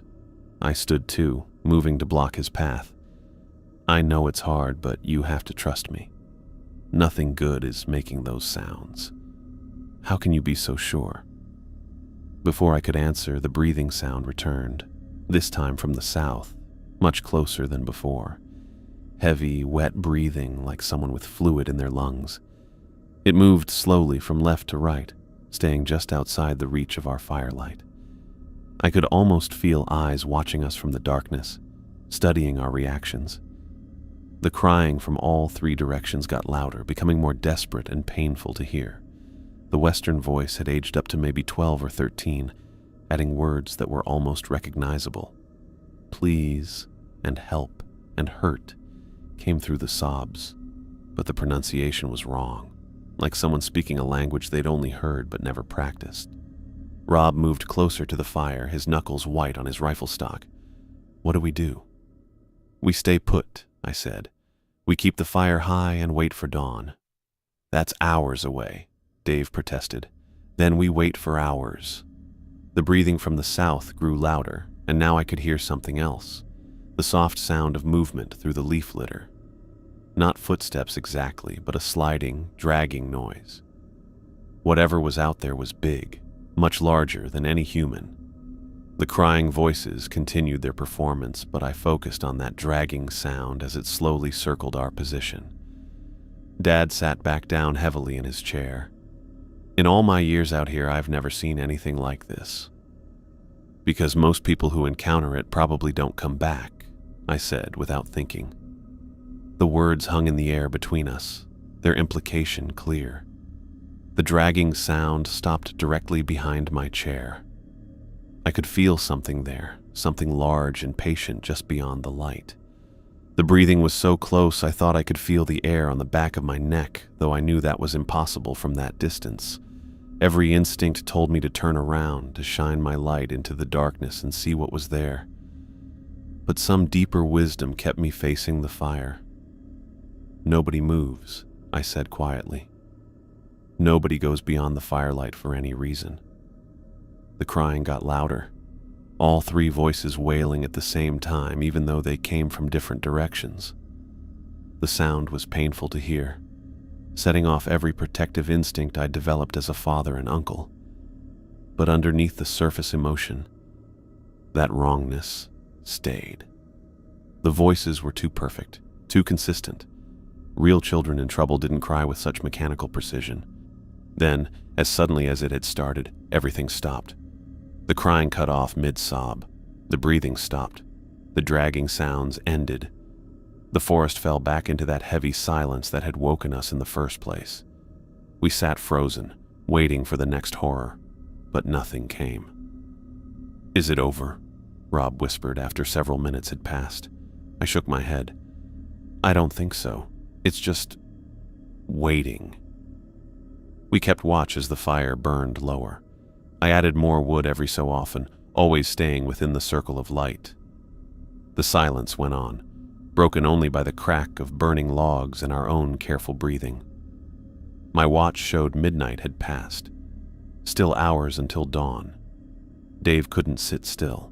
I stood too, moving to block his path. "I know it's hard, but you have to trust me. Nothing good is making those sounds. How can you be so sure?" Before I could answer, the breathing sound returned, this time from the south, much closer than before. Heavy, wet breathing like someone with fluid in their lungs. It moved slowly from left to right, staying just outside the reach of our firelight. I could almost feel eyes watching us from the darkness, studying our reactions. The crying from all 3 directions got louder, becoming more desperate and painful to hear. The western voice had aged up to maybe 12 or 13, adding words that were almost recognizable. "Please," and "help," and "hurt" came through the sobs, but the pronunciation was wrong. like someone speaking a language they'd only heard but never practiced. Rob moved closer to the fire, his knuckles white on his rifle stock. "What do we do?" "We stay put," I said. "We keep the fire high and wait for dawn." "That's hours away," Dave protested. "Then we wait for hours." The breathing from the south grew louder, and now I could hear something else. The soft sound of movement through the leaf litter. Not footsteps exactly, but a sliding, dragging noise. Whatever was out there was big, much larger than any human. The crying voices continued their performance, but I focused on that dragging sound as it slowly circled our position. Dad sat back down heavily in his chair. "In all my years out here, I've never seen anything like this. Because most people who encounter it probably don't come back," I said without thinking. The words hung in the air between us, their implication clear. The dragging sound stopped directly behind my chair. I could feel something there, something large and patient just beyond the light. The breathing was so close I thought I could feel the air on the back of my neck, though I knew that was impossible from that distance. Every instinct told me to turn around, to shine my light into the darkness and see what was there. But some deeper wisdom kept me facing the fire. "Nobody moves," I said quietly. "Nobody goes beyond the firelight for any reason." The crying got louder, all three voices wailing at the same time, even though they came from different directions. The sound was painful to hear, setting off every protective instinct I'd developed as a father and uncle. But underneath the surface emotion, that wrongness stayed. The voices were too perfect, too consistent. Real children in trouble didn't cry with such mechanical precision. Then, as suddenly as it had started, everything stopped. The crying cut off mid-sob. The breathing stopped. The dragging sounds ended. The forest fell back into that heavy silence that had woken us in the first place. We sat frozen, waiting for the next horror, but nothing came. "Is it over?" Rob whispered after several minutes had passed. I shook my head. "I don't think so. It's just waiting." We kept watch as the fire burned lower. I added more wood every so often, always staying within the circle of light. The silence went on, broken only by the crack of burning logs and our own careful breathing. My watch showed midnight had passed. Still hours until dawn. Dave couldn't sit still.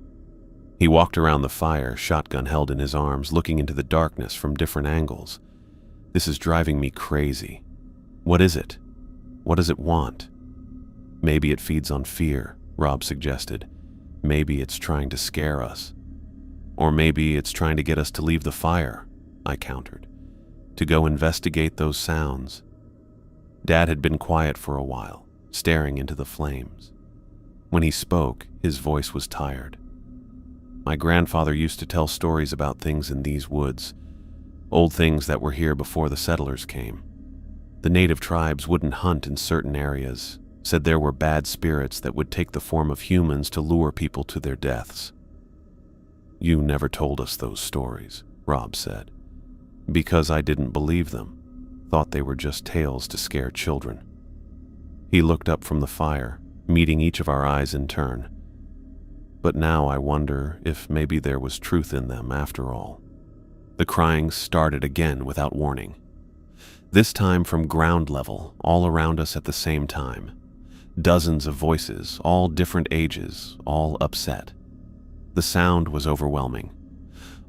He walked around the fire, shotgun held in his arms, looking into the darkness from different angles. "This is driving me crazy. What is it? What does it want?" "Maybe it feeds on fear," Rob suggested. "Maybe it's trying to scare us. Or maybe it's trying to get us to leave the fire," I countered. "To go investigate those sounds." Dad had been quiet for a while, staring into the flames. When he spoke, his voice was tired. "My grandfather used to tell stories about things in these woods, old things that were here before the settlers came. The native tribes wouldn't hunt in certain areas, said there were bad spirits that would take the form of humans to lure people to their deaths." "You never told us those stories," Rob said. "Because I didn't believe them, thought they were just tales to scare children." He looked up from the fire, meeting each of our eyes in turn. "But now I wonder if maybe there was truth in them after all." The crying started again without warning. This time from ground level, all around us at the same time. Dozens of voices, all different ages, all upset. The sound was overwhelming.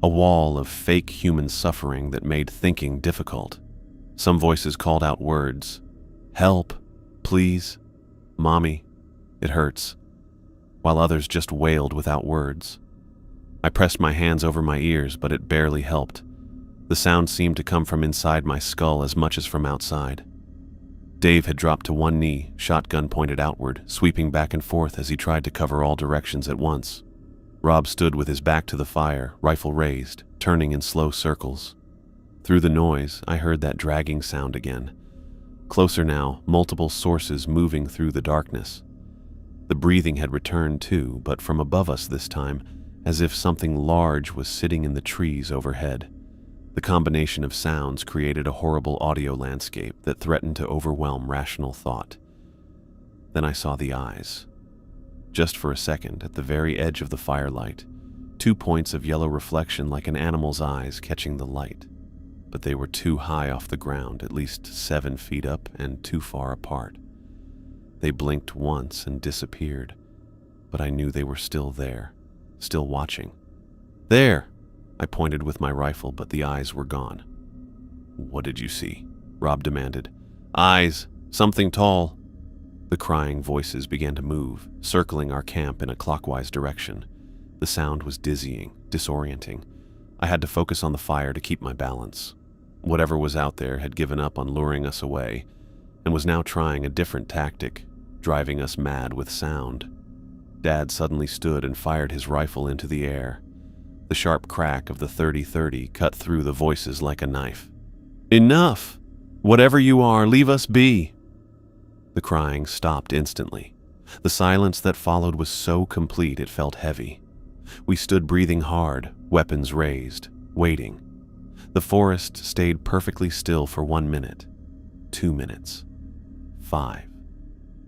A wall of fake human suffering that made thinking difficult. Some voices called out words. "Help, please, Mommy, it hurts," while others just wailed without words. I pressed my hands over my ears, but it barely helped. The sound seemed to come from inside my skull as much as from outside. Dave had dropped to one knee, shotgun pointed outward, sweeping back and forth as he tried to cover all directions at once. Rob stood with his back to the fire, rifle raised, turning in slow circles. Through the noise, I heard that dragging sound again. Closer now, multiple sources moving through the darkness. The breathing had returned too, but from above us this time, as if something large was sitting in the trees overhead. The combination of sounds created a horrible audio landscape that threatened to overwhelm rational thought. Then I saw the eyes. Just for a second, at the very edge of the firelight, 2 points of yellow reflection like an animal's eyes catching the light. But they were too high off the ground, at least 7 feet up and too far apart. They blinked once and disappeared, but I knew they were still there, still watching. "There!" I pointed with my rifle, but the eyes were gone. "What did you see?" Rob demanded. "Eyes! Something tall!" The crying voices began to move, circling our camp in a clockwise direction. The sound was dizzying, disorienting. I had to focus on the fire to keep my balance. Whatever was out there had given up on luring us away and was now trying a different tactic, driving us mad with sound. Dad suddenly stood and fired his rifle into the air. The sharp crack of the 30-30 cut through the voices like a knife. "Enough! Whatever you are, leave us be!" The crying stopped instantly. The silence that followed was so complete it felt heavy. We stood breathing hard, weapons raised, waiting. The forest stayed perfectly still for 1 minute, 2 minutes, 5.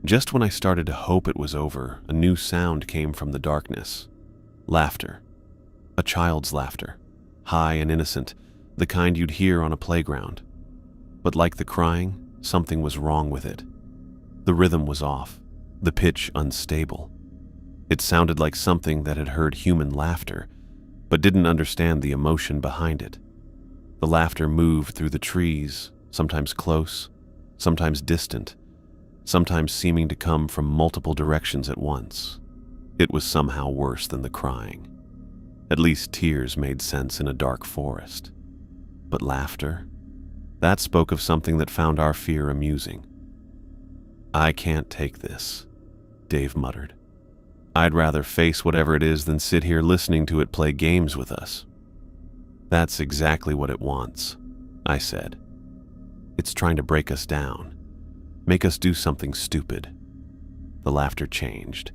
Just when I started to hope it was over, a new sound came from the darkness. Laughter. A child's laughter. High and innocent, the kind you'd hear on a playground. But like the crying, something was wrong with it. The rhythm was off, the pitch unstable. It sounded like something that had heard human laughter, but didn't understand the emotion behind it. The laughter moved through the trees, sometimes close, sometimes distant, sometimes seeming to come from multiple directions at once. It was somehow worse than the crying. At least tears made sense in a dark forest. But laughter? That spoke of something that found our fear amusing. "I can't take this," Dave muttered. "I'd rather face whatever it is than sit here listening to it play games with us." "That's exactly what it wants," I said. "It's trying to break us down, make us do something stupid." The laughter changed,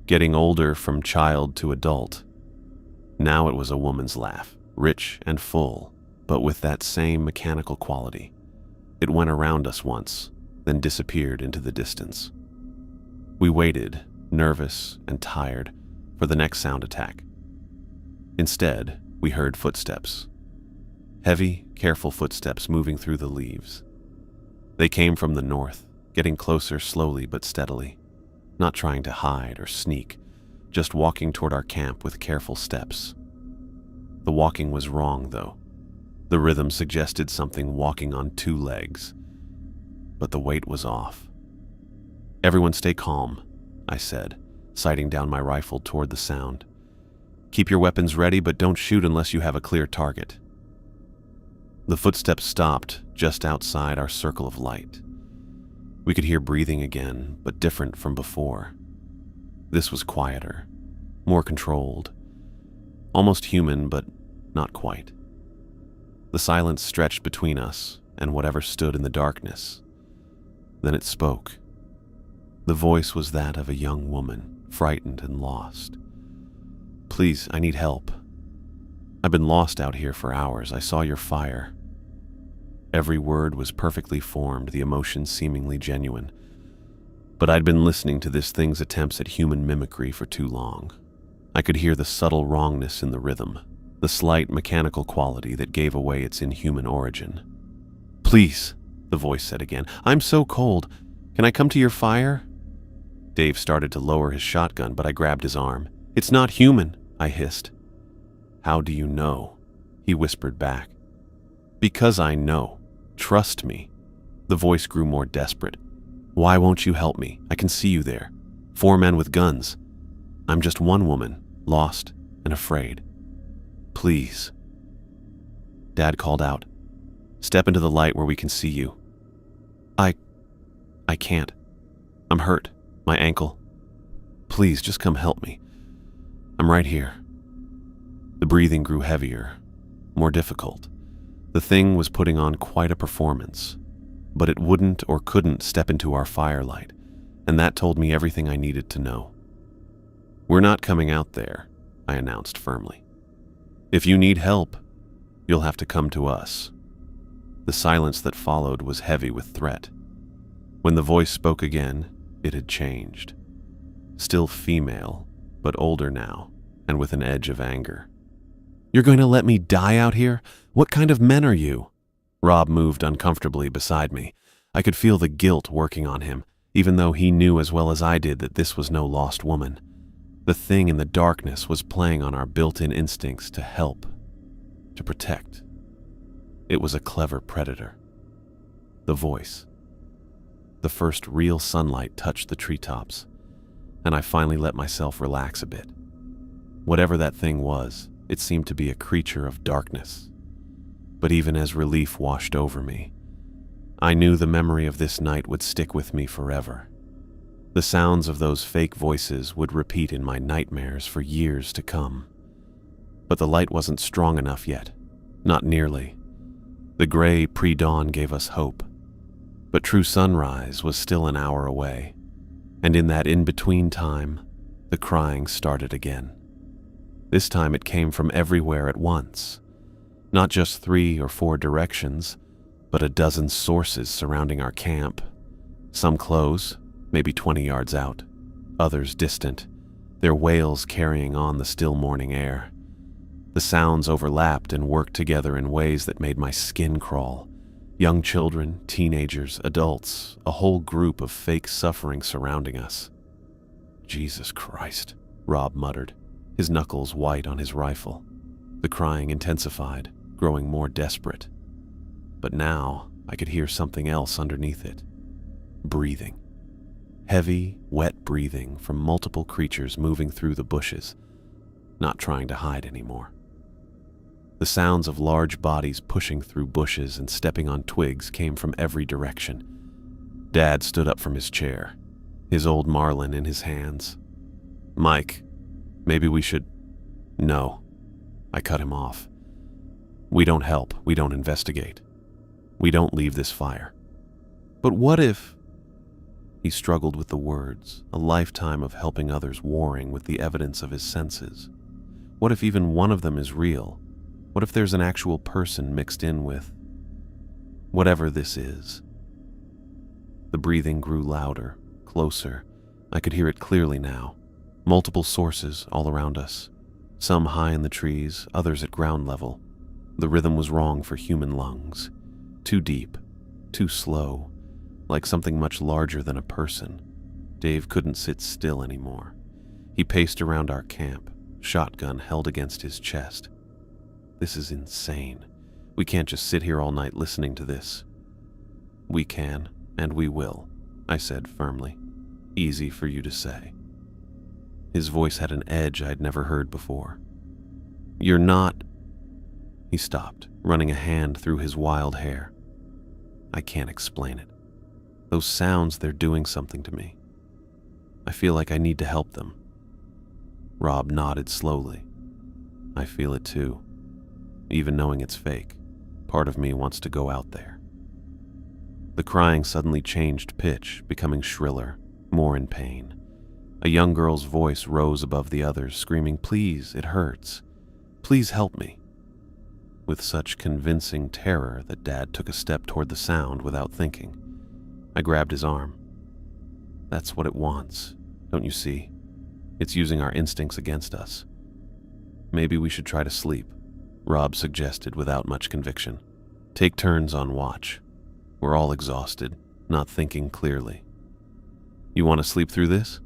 getting older from child to adult. Now it was a woman's laugh, rich and full, but with that same mechanical quality. It went around us once, then disappeared into the distance. We waited, nervous and tired, for the next sound attack. Instead, we heard footsteps. Heavy, careful footsteps moving through the leaves. They came from the north, getting closer slowly but steadily, not trying to hide or sneak, just walking toward our camp with careful steps. The walking was wrong, though. The rhythm suggested something walking on 2 legs, but the weight was off. "Everyone stay calm," I said, sighting down my rifle toward the sound. "Keep your weapons ready, but don't shoot unless you have a clear target." The footsteps stopped just outside our circle of light. We could hear breathing again, but different from before. This was quieter, more controlled, almost human, but not quite. The silence stretched between us and whatever stood in the darkness. Then it spoke. The voice was that of a young woman, frightened and lost. "Please, I need help. I've been lost out here for hours. I saw your fire." Every word was perfectly formed, the emotion seemingly genuine. But I'd been listening to this thing's attempts at human mimicry for too long. I could hear the subtle wrongness in the rhythm, the slight mechanical quality that gave away its inhuman origin. "Please," the voice said again. "I'm so cold. Can I come to your fire?" Dave started to lower his shotgun, but I grabbed his arm. "It's not human," I hissed. "How do you know?" he whispered back. "Because I know. Trust me." The voice grew more desperate. "Why won't you help me? I can see you there. 4 men with guns. I'm just one woman, lost and afraid. Please." Dad called out, "Step into the light where we can see you." I can't. I'm hurt. My ankle. Please, just come help me. I'm right here." The breathing grew heavier, more difficult. The thing was putting on quite a performance, but it wouldn't or couldn't step into our firelight, and that told me everything I needed to know. "We're not coming out there," I announced firmly. "If you need help, You'll have to come to us." The silence that followed was heavy with threat. When the voice spoke again, it had changed. Still female, but older now, and with an edge of anger. "You're going to let me die out here? What kind of men are you?" Rob moved uncomfortably beside me. I could feel the guilt working on him, even though he knew as well as I did that this was no lost woman. The thing in the darkness was playing on our built-in instincts to help, to protect. It was a clever predator. The voice. The first real sunlight touched the treetops, and I finally let myself relax a bit. Whatever that thing was, it seemed to be a creature of darkness. But even as relief washed over me, I knew the memory of this night would stick with me forever. The sounds of those fake voices would repeat in my nightmares for years to come. But the light wasn't strong enough yet, not nearly. The gray pre-dawn gave us hope, but true sunrise was still an hour away, and in that in-between time, the crying started again. This time it came from everywhere at once, not just 3 or 4 directions, but a dozen sources surrounding our camp. Some close, maybe 20 yards out, others distant, their wails carrying on the still morning air. The sounds overlapped and worked together in ways that made my skin crawl. Young children, teenagers, adults, a whole group of fake suffering surrounding us. "Jesus Christ," Rob muttered, his knuckles white on his rifle. The crying intensified, growing more desperate. But now I could hear something else underneath it. Breathing. Heavy, wet breathing from multiple creatures moving through the bushes, not trying to hide anymore. The sounds of large bodies pushing through bushes and stepping on twigs came from every direction. Dad stood up from his chair, his old Marlin in his hands. "Mike, maybe we should—" "No," I cut him off. "We don't help, we don't investigate. We don't leave this fire." "But what if—" He struggled with the words, a lifetime of helping others warring with the evidence of his senses. What if even one of them is real? What if there's an actual person mixed in with whatever this is? The breathing grew louder, closer. I could hear it clearly now. Multiple sources all around us. Some high in the trees, others at ground level. The rhythm was wrong for human lungs. Too deep, too slow, like something much larger than a person. Dave couldn't sit still anymore. He paced around our camp, shotgun held against his chest. "This is insane. We can't just sit here all night listening to this." "We can, and we will," I said firmly. "Easy for you to say." His voice had an edge I'd never heard before. "You're not—" He stopped, running a hand through his wild hair. "I can't explain it. Those sounds, they're doing something to me. I feel like I need to help them." Rob nodded slowly. "I feel it too. Even knowing it's fake, part of me wants to go out there." The crying suddenly changed pitch, becoming shriller, more in pain. A young girl's voice rose above the others, screaming, "Please, it hurts. Please help me." With such convincing terror that Dad took a step toward the sound without thinking. I grabbed his arm. "That's what it wants, don't you see? It's using our instincts against us. Maybe we should try to sleep," Rob suggested without much conviction. "Take turns on watch. We're all exhausted, not thinking clearly." "You want to sleep through this?"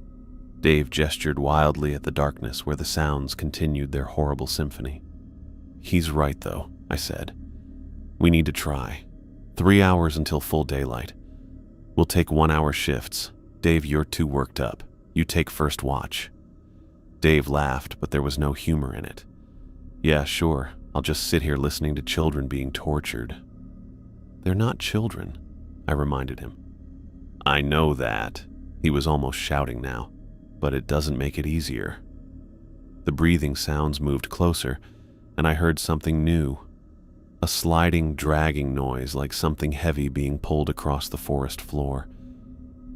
Dave gestured wildly at the darkness where the sounds continued their horrible symphony. "He's right, though," I said. "We need to try. 3 hours until full daylight. We'll take 1-hour shifts. Dave, you're too worked up. You take first watch." Dave laughed, but there was no humor in it. "Yeah, sure. I'll just sit here listening to children being tortured." "They're not children," I reminded him. "I know that." He was almost shouting now. "But it doesn't make it easier." The breathing sounds moved closer, and I heard something new. A sliding, dragging noise like something heavy being pulled across the forest floor.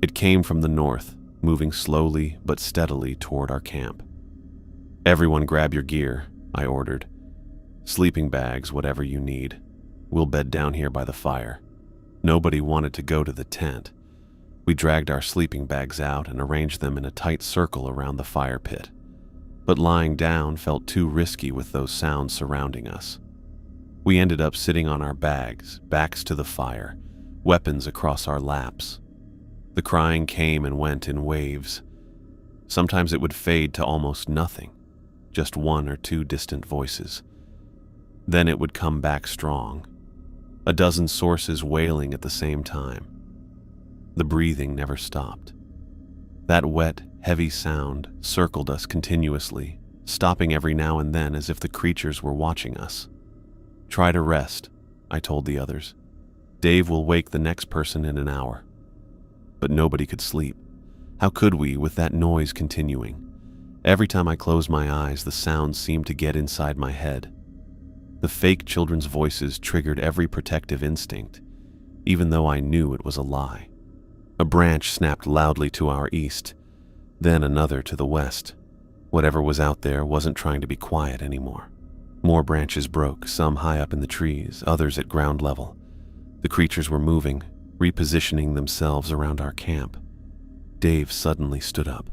It came from the north, moving slowly but steadily toward our camp. "Everyone grab your gear," I ordered. Sleeping bags, whatever you need. We'll bed down here by the fire. Nobody wanted to go to the tent. We dragged our sleeping bags out and arranged them in a tight circle around the fire pit. But lying down felt too risky with those sounds surrounding us. We ended up sitting on our bags, backs to the fire, weapons across our laps. The crying came and went in waves. Sometimes it would fade to almost nothing, just one or two distant voices. Then it would come back strong, a dozen sources wailing at the same time. The breathing never stopped. That wet, heavy sound circled us continuously, stopping every now and then as if the creatures were watching us. "Try to rest," I told the others. "Dave will wake the next person in an hour." But nobody could sleep. How could we with that noise continuing? Every time I closed my eyes, the sound seemed to get inside my head. The fake children's voices triggered every protective instinct, even though I knew it was a lie. A branch snapped loudly to our east, then another to the west. Whatever was out there wasn't trying to be quiet anymore. More branches broke, some high up in the trees, others at ground level. The creatures were moving, repositioning themselves around our camp. Dave suddenly stood up.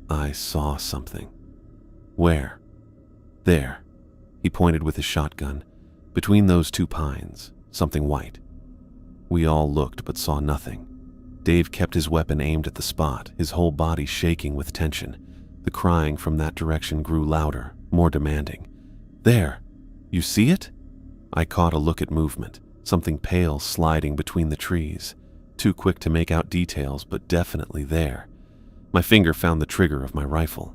"I saw something." "Where?" "There." He pointed with his shotgun. "Between those two pines, something white." We all looked but saw nothing. Dave kept his weapon aimed at the spot, his whole body shaking with tension. The crying from that direction grew louder, more demanding. "There! You see it?" I caught a look at movement, something pale sliding between the trees. Too quick to make out details, but definitely there. My finger found the trigger of my rifle.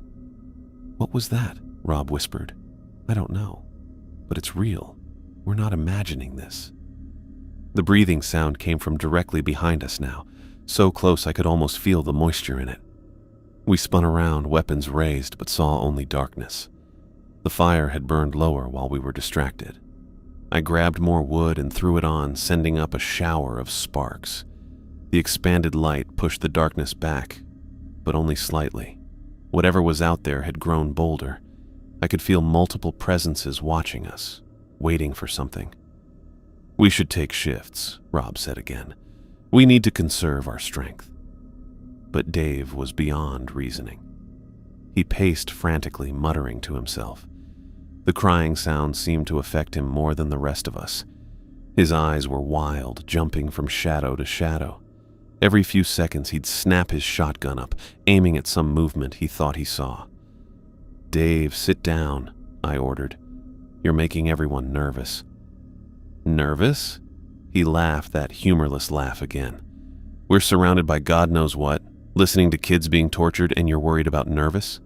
"What was that?" Rob whispered. "I don't know, but it's real. We're not imagining this." The breathing sound came from directly behind us now, so close I could almost feel the moisture in it. We spun around, weapons raised, but saw only darkness. The fire had burned lower while we were distracted. I grabbed more wood and threw it on, sending up a shower of sparks. The expanded light pushed the darkness back, but only slightly. Whatever was out there had grown bolder. I could feel multiple presences watching us, waiting for something. "We should take shifts," Rob said again. "We need to conserve our strength." But Dave was beyond reasoning. He paced frantically, muttering to himself. The crying sound seemed to affect him more than the rest of us. His eyes were wild, jumping from shadow to shadow. Every few seconds he'd snap his shotgun up, aiming at some movement he thought he saw. "Dave, sit down," I ordered. "You're making everyone nervous." "Nervous?" He laughed, that humorless laugh again. "We're surrounded by God knows what, listening to kids being tortured, and you're worried about nervous?"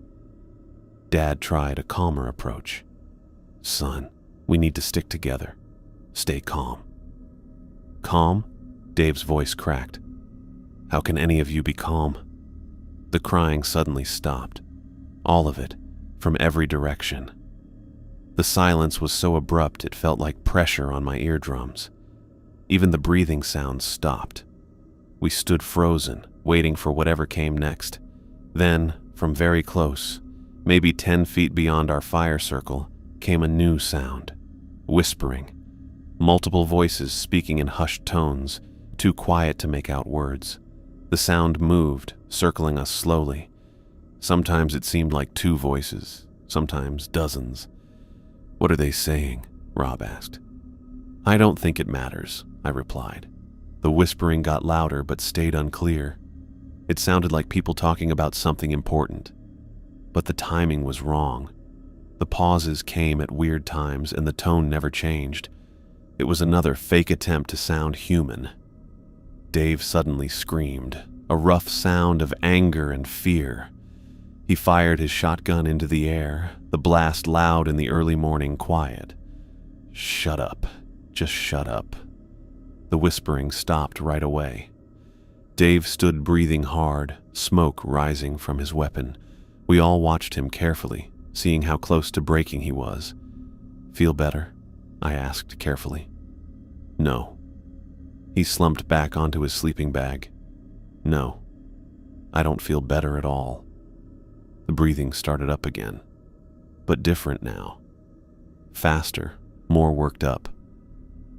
Dad tried a calmer approach. "Son, we need to stick together. Stay calm." "Calm?" Dave's voice cracked. "How can any of you be calm?" The crying suddenly stopped. All of it, from every direction. The silence was so abrupt it felt like pressure on my eardrums. Even the breathing sounds stopped. We stood frozen, waiting for whatever came next. Then, from very close, maybe 10 feet beyond our fire circle, came a new sound. Whispering. Multiple voices speaking in hushed tones, too quiet to make out words. The sound moved, circling us slowly. Sometimes it seemed like 2 voices, sometimes dozens. "What are they saying?" Rob asked. "I don't think it matters," I replied. The whispering got louder but stayed unclear. It sounded like people talking about something important. But the timing was wrong. The pauses came at weird times and the tone never changed. It was another fake attempt to sound human. Dave suddenly screamed, a rough sound of anger and fear. He fired his shotgun into the air, the blast loud in the early morning quiet. "Shut up. Just shut up." The whispering stopped right away. Dave stood breathing hard, smoke rising from his weapon. We all watched him carefully, seeing how close to breaking he was. "Feel better?" I asked carefully. "No." He slumped back onto his sleeping bag. "No, I don't feel better at all." The breathing started up again, but different now. faster, more worked up.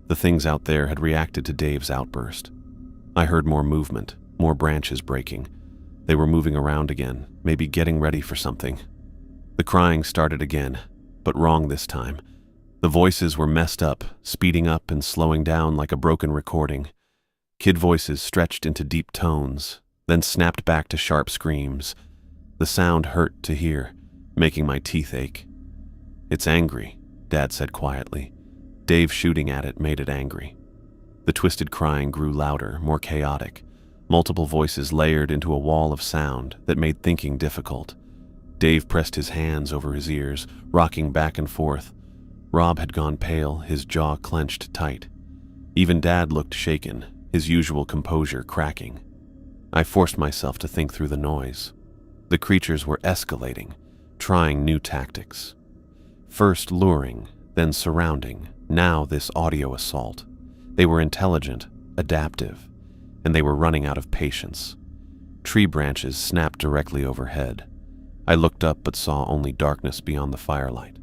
The things out there had reacted to Dave's outburst. I heard more movement, more branches breaking. They were moving around again, maybe getting ready for something. The crying started again, but wrong this time. The voices were messed up, speeding up and slowing down like a broken recording. Kid voices stretched into deep tones, then snapped back to sharp screams. The sound hurt to hear, making my teeth ache. "It's angry," Dad said quietly. Dave shooting at it made it angry. The twisted crying grew louder, more chaotic. Multiple voices layered into a wall of sound that made thinking difficult. Dave pressed his hands over his ears, rocking back and forth. Rob had gone pale, his jaw clenched tight. Even Dad looked shaken, his usual composure cracking. I forced myself to think through the noise. The creatures were escalating, trying new tactics. First luring, then surrounding, now this audio assault. They were intelligent, adaptive, and they were running out of patience. Tree branches snapped directly overhead. I looked up but saw only darkness beyond the firelight.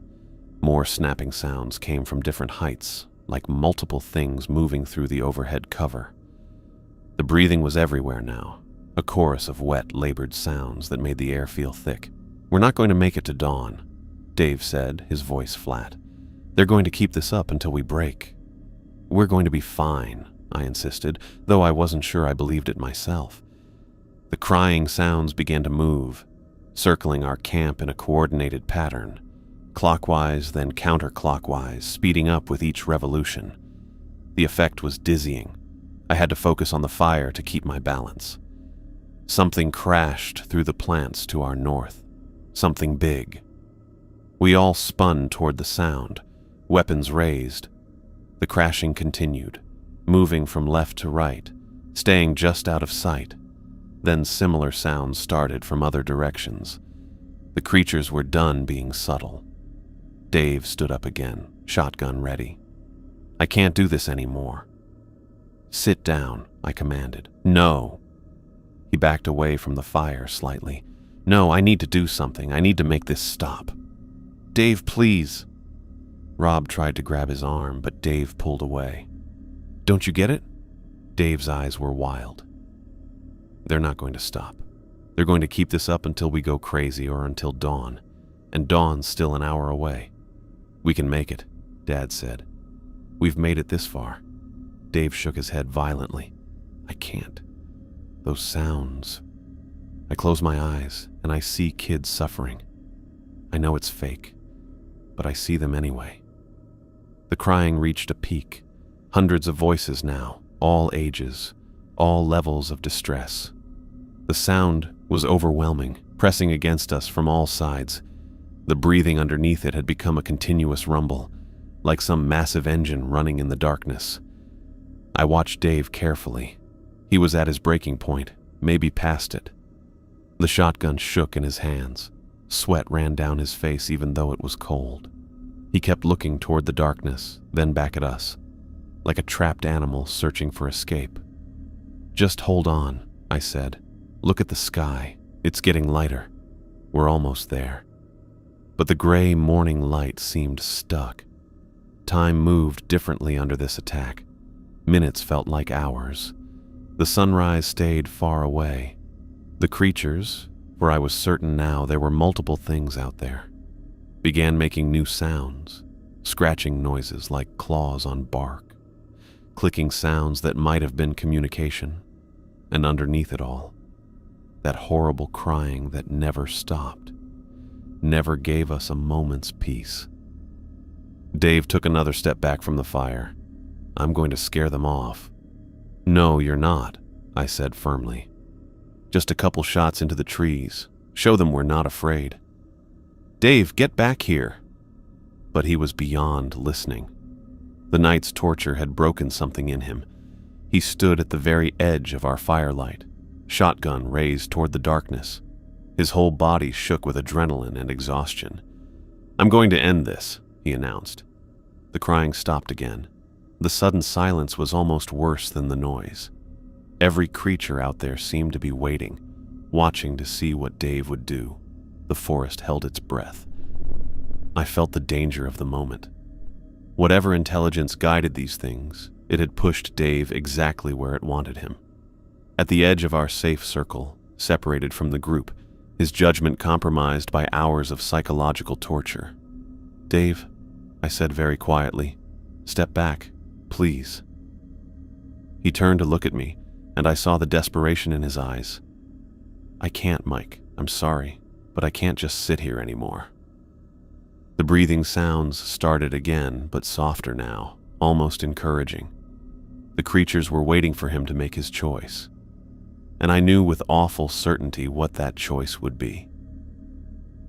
More snapping sounds came from different heights, like multiple things moving through the overhead cover. The breathing was everywhere now, a chorus of wet, labored sounds that made the air feel thick. "We're not going to make it to dawn," Dave said, his voice flat. "They're going to keep this up until we break." "We're going to be fine," I insisted, though I wasn't sure I believed it myself. The crying sounds began to move, circling our camp in a coordinated pattern, clockwise then counterclockwise, speeding up with each revolution. The effect was dizzying. I had to focus on the fire to keep my balance. Something crashed through the plants to our north. Something big. We all spun toward the sound, weapons raised. The crashing continued, moving from left to right, staying just out of sight. Then similar sounds started from other directions. The creatures were done being subtle. Dave stood up again, shotgun ready. "I can't do this anymore." "Sit down," I commanded. "No." He backed away from the fire slightly. "No, I need to do something. I need to make this stop." "Dave, please." Rob tried to grab his arm, but Dave pulled away. "Don't you get it?" Dave's eyes were wild. "They're not going to stop. They're going to keep this up until we go crazy or until dawn. And dawn's still an hour away. "We can make it," Dad said. "We've made it this far." Dave shook his head violently. "I can't. Those sounds." I close my eyes and I see kids suffering. I know it's fake, but I see them anyway. The crying reached a peak. Hundreds of voices now, all ages, all levels of distress. The sound was overwhelming, pressing against us from all sides. The breathing underneath it had become a continuous rumble, like some massive engine running in the darkness. I watched Dave carefully. He was at his breaking point, maybe past it. The shotgun shook in his hands. Sweat ran down his face even though it was cold. He kept looking toward the darkness, then back at us, like a trapped animal searching for escape. "Just hold on," I said. "Look at the sky. It's getting lighter. We're almost there." But the gray morning light seemed stuck. Time moved differently under this attack. Minutes felt like hours. The sunrise stayed far away. The creatures, for I was certain now there were multiple things out there, began making new sounds, scratching noises like claws on bark, clicking sounds that might have been communication, and underneath it all, that horrible crying that never stopped, never gave us a moment's peace. Dave took another step back from the fire. "I'm going to scare them off." "No, you're not," I said firmly. "Just a couple shots into the trees. Show them we're not afraid." "Dave, get back here." But he was beyond listening. The night's torture had broken something in him. He stood at the very edge of our firelight, shotgun raised toward the darkness. His whole body shook with adrenaline and exhaustion. "I'm going to end this," he announced. The crying stopped again. The sudden silence was almost worse than the noise. Every creature out there seemed to be waiting, watching to see what Dave would do. The forest held its breath. I felt the danger of the moment. Whatever intelligence guided these things, it had pushed Dave exactly where it wanted him. At the edge of our safe circle, separated from the group, his judgment compromised by hours of psychological torture. "Dave," I said very quietly, "step back, please." He turned to look at me, and I saw the desperation in his eyes. "I can't, Mike. I'm sorry, but I can't just sit here anymore." The breathing sounds started again, but softer now, almost encouraging. The creatures were waiting for him to make his choice, and I knew with awful certainty what that choice would be.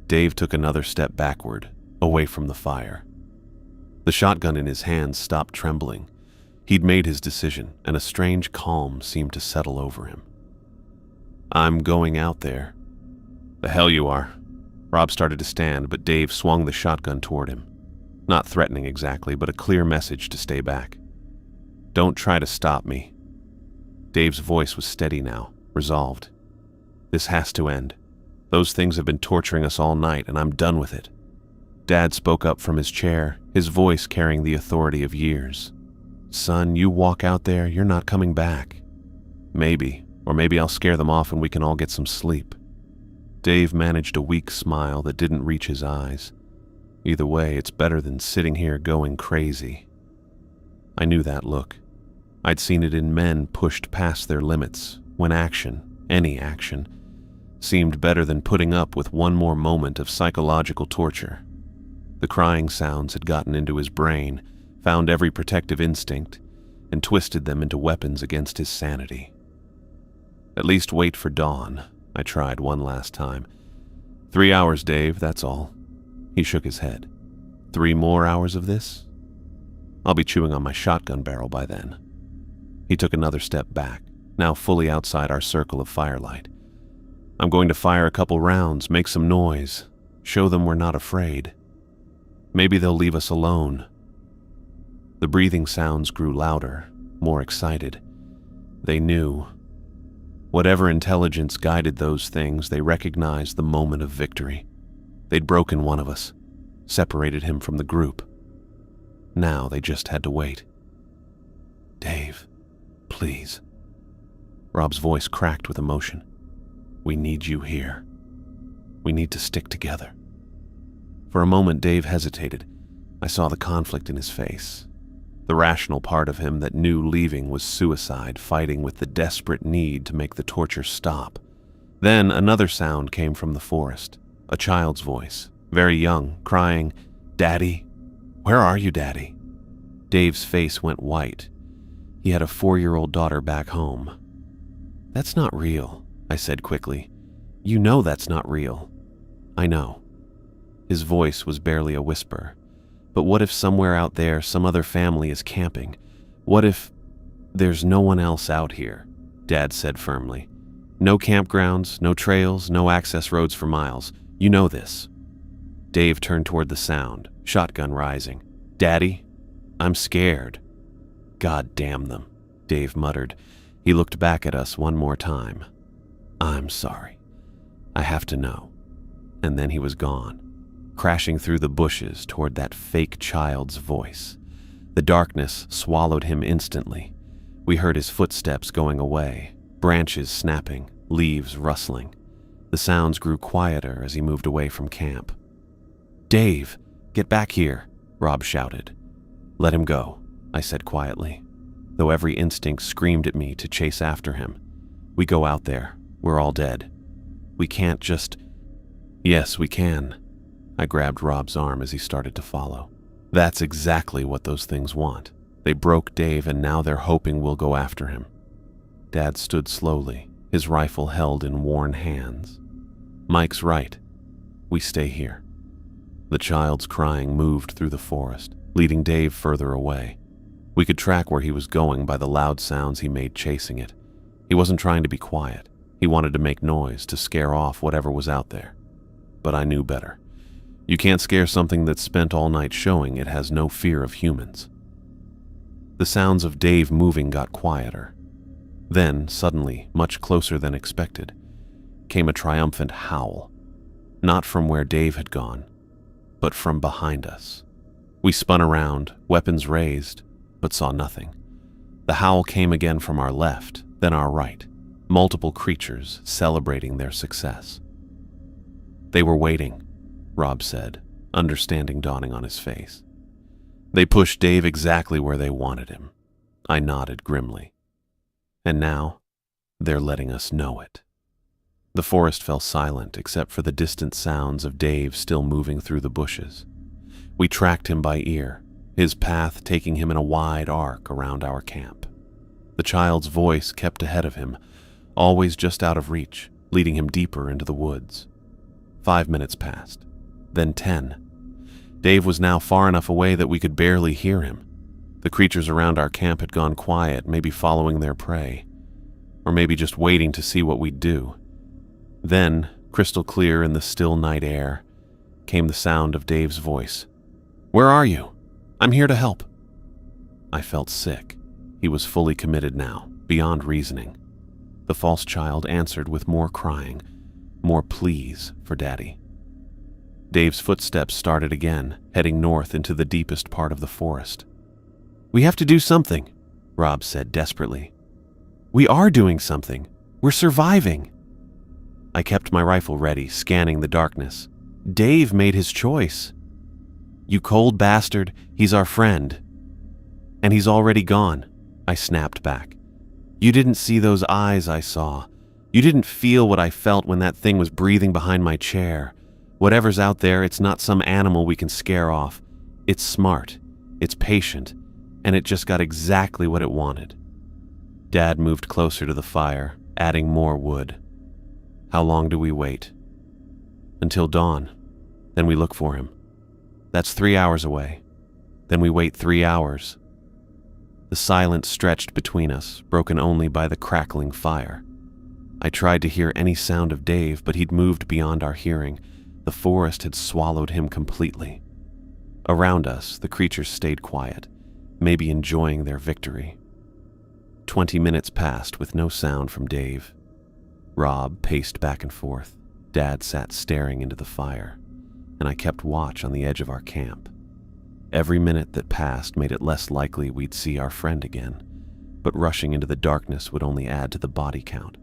Dave took another step backward, away from the fire. The shotgun in his hands stopped trembling. He'd made his decision, and a strange calm seemed to settle over him. "I'm going out there." "The hell you are." Rob started to stand, but Dave swung the shotgun toward him. Not threatening exactly, but a clear message to stay back. "Don't try to stop me." Dave's voice was steady now, resolved. "This has to end. Those things have been torturing us all night, and I'm done with it." Dad spoke up from his chair, his voice carrying the authority of years. "Son, you walk out there, you're not coming back. Maybe, or maybe I'll scare them off and we can all get some sleep." Dave managed a weak smile that didn't reach his eyes. "Either way, it's better than sitting here going crazy." I knew that look. I'd seen it in men pushed past their limits, when action, any action, seemed better than putting up with one more moment of psychological torture. The crying sounds had gotten into his brain, found every protective instinct, and twisted them into weapons against his sanity. "At least wait for dawn," I tried one last time. 3 hours, Dave, that's all." He shook his head. 3 more hours of this? I'll be chewing on my shotgun barrel by then." He took another step back, now fully outside our circle of firelight. "I'm going to fire a couple rounds, make some noise, show them we're not afraid. Maybe they'll leave us alone." The breathing sounds grew louder, more excited. They knew. Whatever intelligence guided those things, they recognized the moment of victory. They'd broken one of us, separated him from the group. Now they just had to wait. "Dave, please." Rob's voice cracked with emotion. "We need you here. We need to stick together." For a moment, Dave hesitated. I saw the conflict in his face. The rational part of him that knew leaving was suicide, fighting with the desperate need to make the torture stop. Then another sound came from the forest, a child's voice, very young, crying, "Daddy, where are you, Daddy?" Dave's face went white. He had a 4-year-old daughter back home. "That's not real," I said quickly. "You know that's not real." "I know." His voice was barely a whisper. "But what if somewhere out there some other family is camping? What if—" "There's no one else out here," Dad said firmly. "No campgrounds, no trails, no access roads for miles. You know this." Dave turned toward the sound, shotgun rising. "Daddy, I'm scared." "God damn them," Dave muttered. He looked back at us one more time. "I'm sorry. I have to know." And then he was gone, crashing through the bushes toward that fake child's voice. The darkness swallowed him instantly. We heard his footsteps going away, branches snapping, leaves rustling. The sounds grew quieter as he moved away from camp. "Dave, get back here," Rob shouted. "Let him go," I said quietly, though every instinct screamed at me to chase after him. "We go out there, we're all dead. We can't just—" "Yes, we can." I grabbed Rob's arm as he started to follow. "That's exactly what those things want. They broke Dave and now they're hoping we'll go after him." Dad stood slowly, his rifle held in worn hands. "Mike's right. We stay here." The child's crying moved through the forest, leading Dave further away. We could track where he was going by the loud sounds he made chasing it. He wasn't trying to be quiet. He wanted to make noise, to scare off whatever was out there. But I knew better. You can't scare something that's spent all night showing it has no fear of humans. The sounds of Dave moving got quieter. Then, suddenly, much closer than expected, came a triumphant howl. Not from where Dave had gone, but from behind us. We spun around, weapons raised, but saw nothing. The howl came again from our left, then our right, multiple creatures celebrating their success. "They were waiting," Rob said, understanding dawning on his face. "They pushed Dave exactly where they wanted him." I nodded grimly. "And now, they're letting us know it." The forest fell silent except for the distant sounds of Dave still moving through the bushes. We tracked him by ear, his path taking him in a wide arc around our camp. The child's voice kept ahead of him, always just out of reach, leading him deeper into the woods. 5 minutes passed, then 10. Dave was now far enough away that we could barely hear him. The creatures around our camp had gone quiet, maybe following their prey, or maybe just waiting to see what we'd do. Then, crystal clear in the still night air, came the sound of Dave's voice. "Where are you? I'm here to help." I felt sick. He was fully committed now, beyond reasoning. The false child answered with more crying, more pleas for Daddy. Dave's footsteps started again, heading north into the deepest part of the forest. "We have to do something," Rob said desperately. "We are doing something. We're surviving." I kept my rifle ready, scanning the darkness. "Dave made his choice." "You cold bastard, he's our friend." "And he's already gone," I snapped back. "You didn't see those eyes I saw. You didn't feel what I felt when that thing was breathing behind my chair. Whatever's out there, it's not some animal we can scare off. It's smart, it's patient, and it just got exactly what it wanted." Dad moved closer to the fire, adding more wood. "How long do we wait?" "Until dawn. Then we look for him. That's 3 hours away. Then we wait 3 hours." The silence stretched between us, broken only by the crackling fire. I tried to hear any sound of Dave, but he'd moved beyond our hearing. The forest had swallowed him completely. Around us, the creatures stayed quiet, maybe enjoying their victory. 20 minutes passed with no sound from Dave. Rob paced back and forth. Dad sat staring into the fire, and I kept watch on the edge of our camp. Every minute that passed made it less likely we'd see our friend again, but rushing into the darkness would only add to the body count.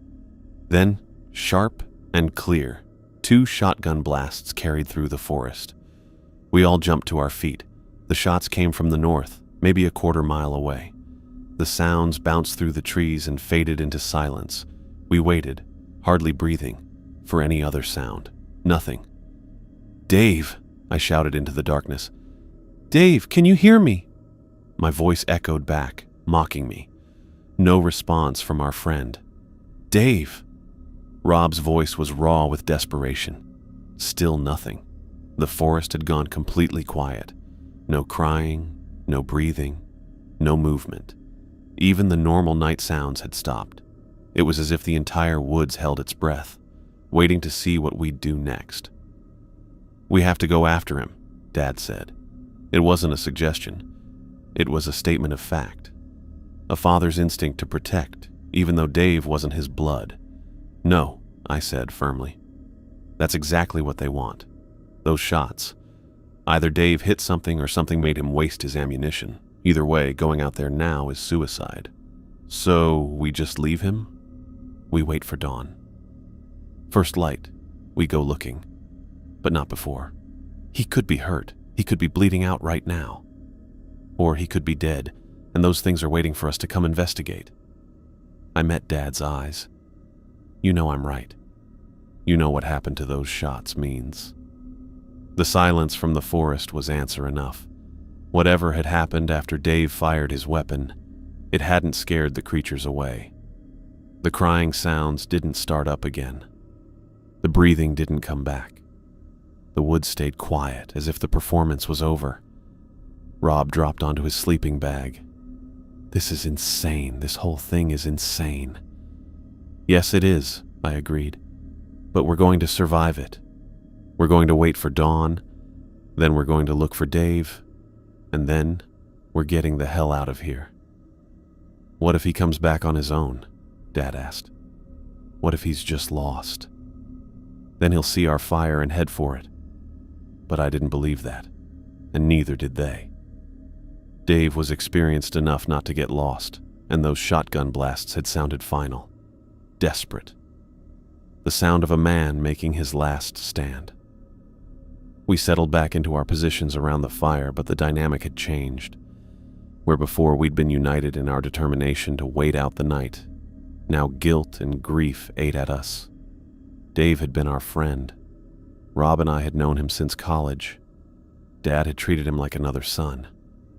Then, sharp and clear, 2 shotgun blasts carried through the forest. We all jumped to our feet. The shots came from the north, maybe a quarter mile away. The sounds bounced through the trees and faded into silence. We waited, hardly breathing, for any other sound. Nothing. "Dave!" I shouted into the darkness. "Dave, can you hear me?" My voice echoed back, mocking me. No response from our friend. "Dave!" Rob's voice was raw with desperation. Still nothing. The forest had gone completely quiet. No crying, no breathing, no movement. Even the normal night sounds had stopped. It was as if the entire woods held its breath, waiting to see what we'd do next. "We have to go after him," Dad said. It wasn't a suggestion. It was a statement of fact. A father's instinct to protect, even though Dave wasn't his blood. "No," I said firmly. "That's exactly what they want. Those shots. Either Dave hit something or something made him waste his ammunition. Either way, going out there now is suicide. So we just leave him? We wait for dawn. First light, we go looking. But not before. He could be hurt. He could be bleeding out right now. Or he could be dead, and those things are waiting for us to come investigate." I met Dad's eyes. "You know I'm right. You know what happened to those shots means." The silence from the forest was answer enough. Whatever had happened after Dave fired his weapon, it hadn't scared the creatures away. The crying sounds didn't start up again. The breathing didn't come back. The woods stayed quiet, as if the performance was over. Rob dropped onto his sleeping bag. "This is insane. This whole thing is insane." "Yes, it is," I agreed. "But we're going to survive it. We're going to wait for dawn, then we're going to look for Dave, and then we're getting the hell out of here." "What if he comes back on his own?" Dad asked. "What if he's just lost? Then he'll see our fire and head for it." But I didn't believe that, and neither did they. Dave was experienced enough not to get lost, and those shotgun blasts had sounded final, desperate. The sound of a man making his last stand. We settled back into our positions around the fire, but the dynamic had changed. Where before we'd been united in our determination to wait out the night, now guilt and grief ate at us. Dave had been our friend. Rob and I had known him since college. Dad had treated him like another son,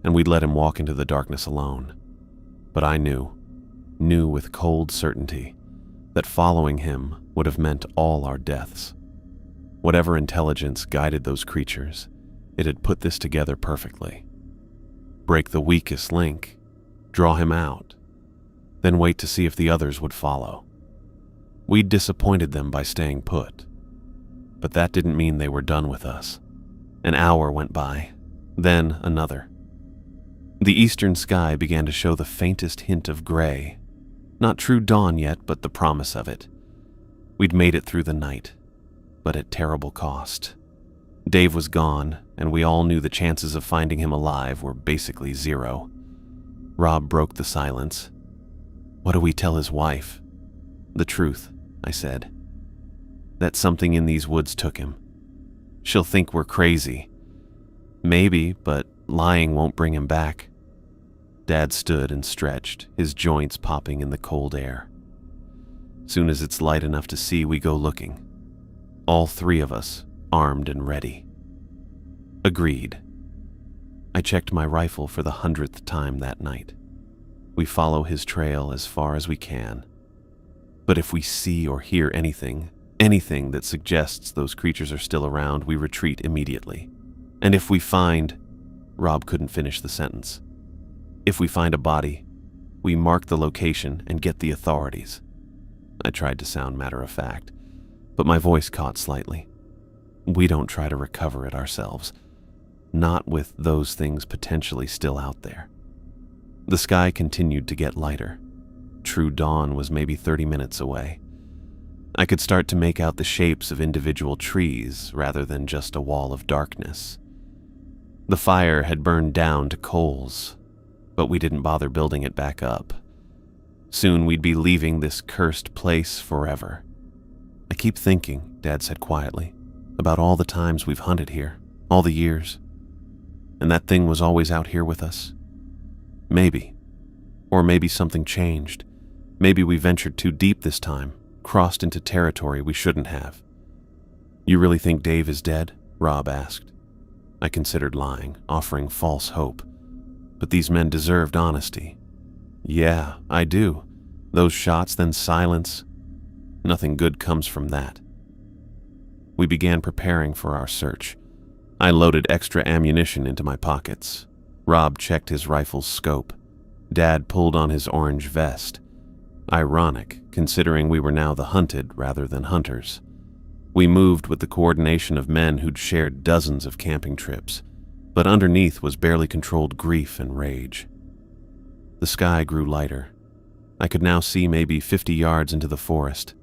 and we'd let him walk into the darkness alone. But I knew with cold certainty, that following him would have meant all our deaths. Whatever intelligence guided those creatures, it had put this together perfectly. Break the weakest link, draw him out, then wait to see if the others would follow. We'd disappointed them by staying put, but that didn't mean they were done with us. An hour went by, then another. The eastern sky began to show the faintest hint of gray. Not true dawn yet, but the promise of it. We'd made it through the night, but at terrible cost. Dave was gone, and we all knew the chances of finding him alive were basically zero. Rob broke the silence. "What do we tell his wife?" "The truth," I said. "That something in these woods took him. She'll think we're crazy." "Maybe, but lying won't bring him back." Dad stood and stretched, his joints popping in the cold air. "Soon as it's light enough to see, we go looking. All three of us, armed and ready." Agreed. I checked my rifle for the 100th time that night. We follow his trail as far as we can. But if we see or hear anything that suggests those creatures are still around, we retreat immediately. And if we find... Rob couldn't finish the sentence. If we find a body, we mark the location and get the authorities. I tried to sound matter-of-fact, but my voice caught slightly. We don't try to recover it ourselves, not with those things potentially still out there. The sky continued to get lighter. True dawn was maybe 30 minutes away. I could start to make out the shapes of individual trees rather than just a wall of darkness. The fire had burned down to coals, but we didn't bother building it back up. Soon we'd be leaving this cursed place forever. "I keep thinking," Dad said quietly, "about all the times we've hunted here, all the years. And that thing was always out here with us. Maybe. Or maybe something changed. Maybe we ventured too deep this time, crossed into territory we shouldn't have." "You really think Dave is dead?" Rob asked. I considered lying, offering false hope. But these men deserved honesty. "Yeah, I do. Those shots, then silence. Nothing good comes from that." We began preparing for our search. I loaded extra ammunition into my pockets. Rob checked his rifle's scope. Dad pulled on his orange vest. Ironic, considering we were now the hunted rather than hunters. We moved with the coordination of men who'd shared dozens of camping trips, but underneath was barely controlled grief and rage. The sky grew lighter. I could now see maybe 50 yards into the forest.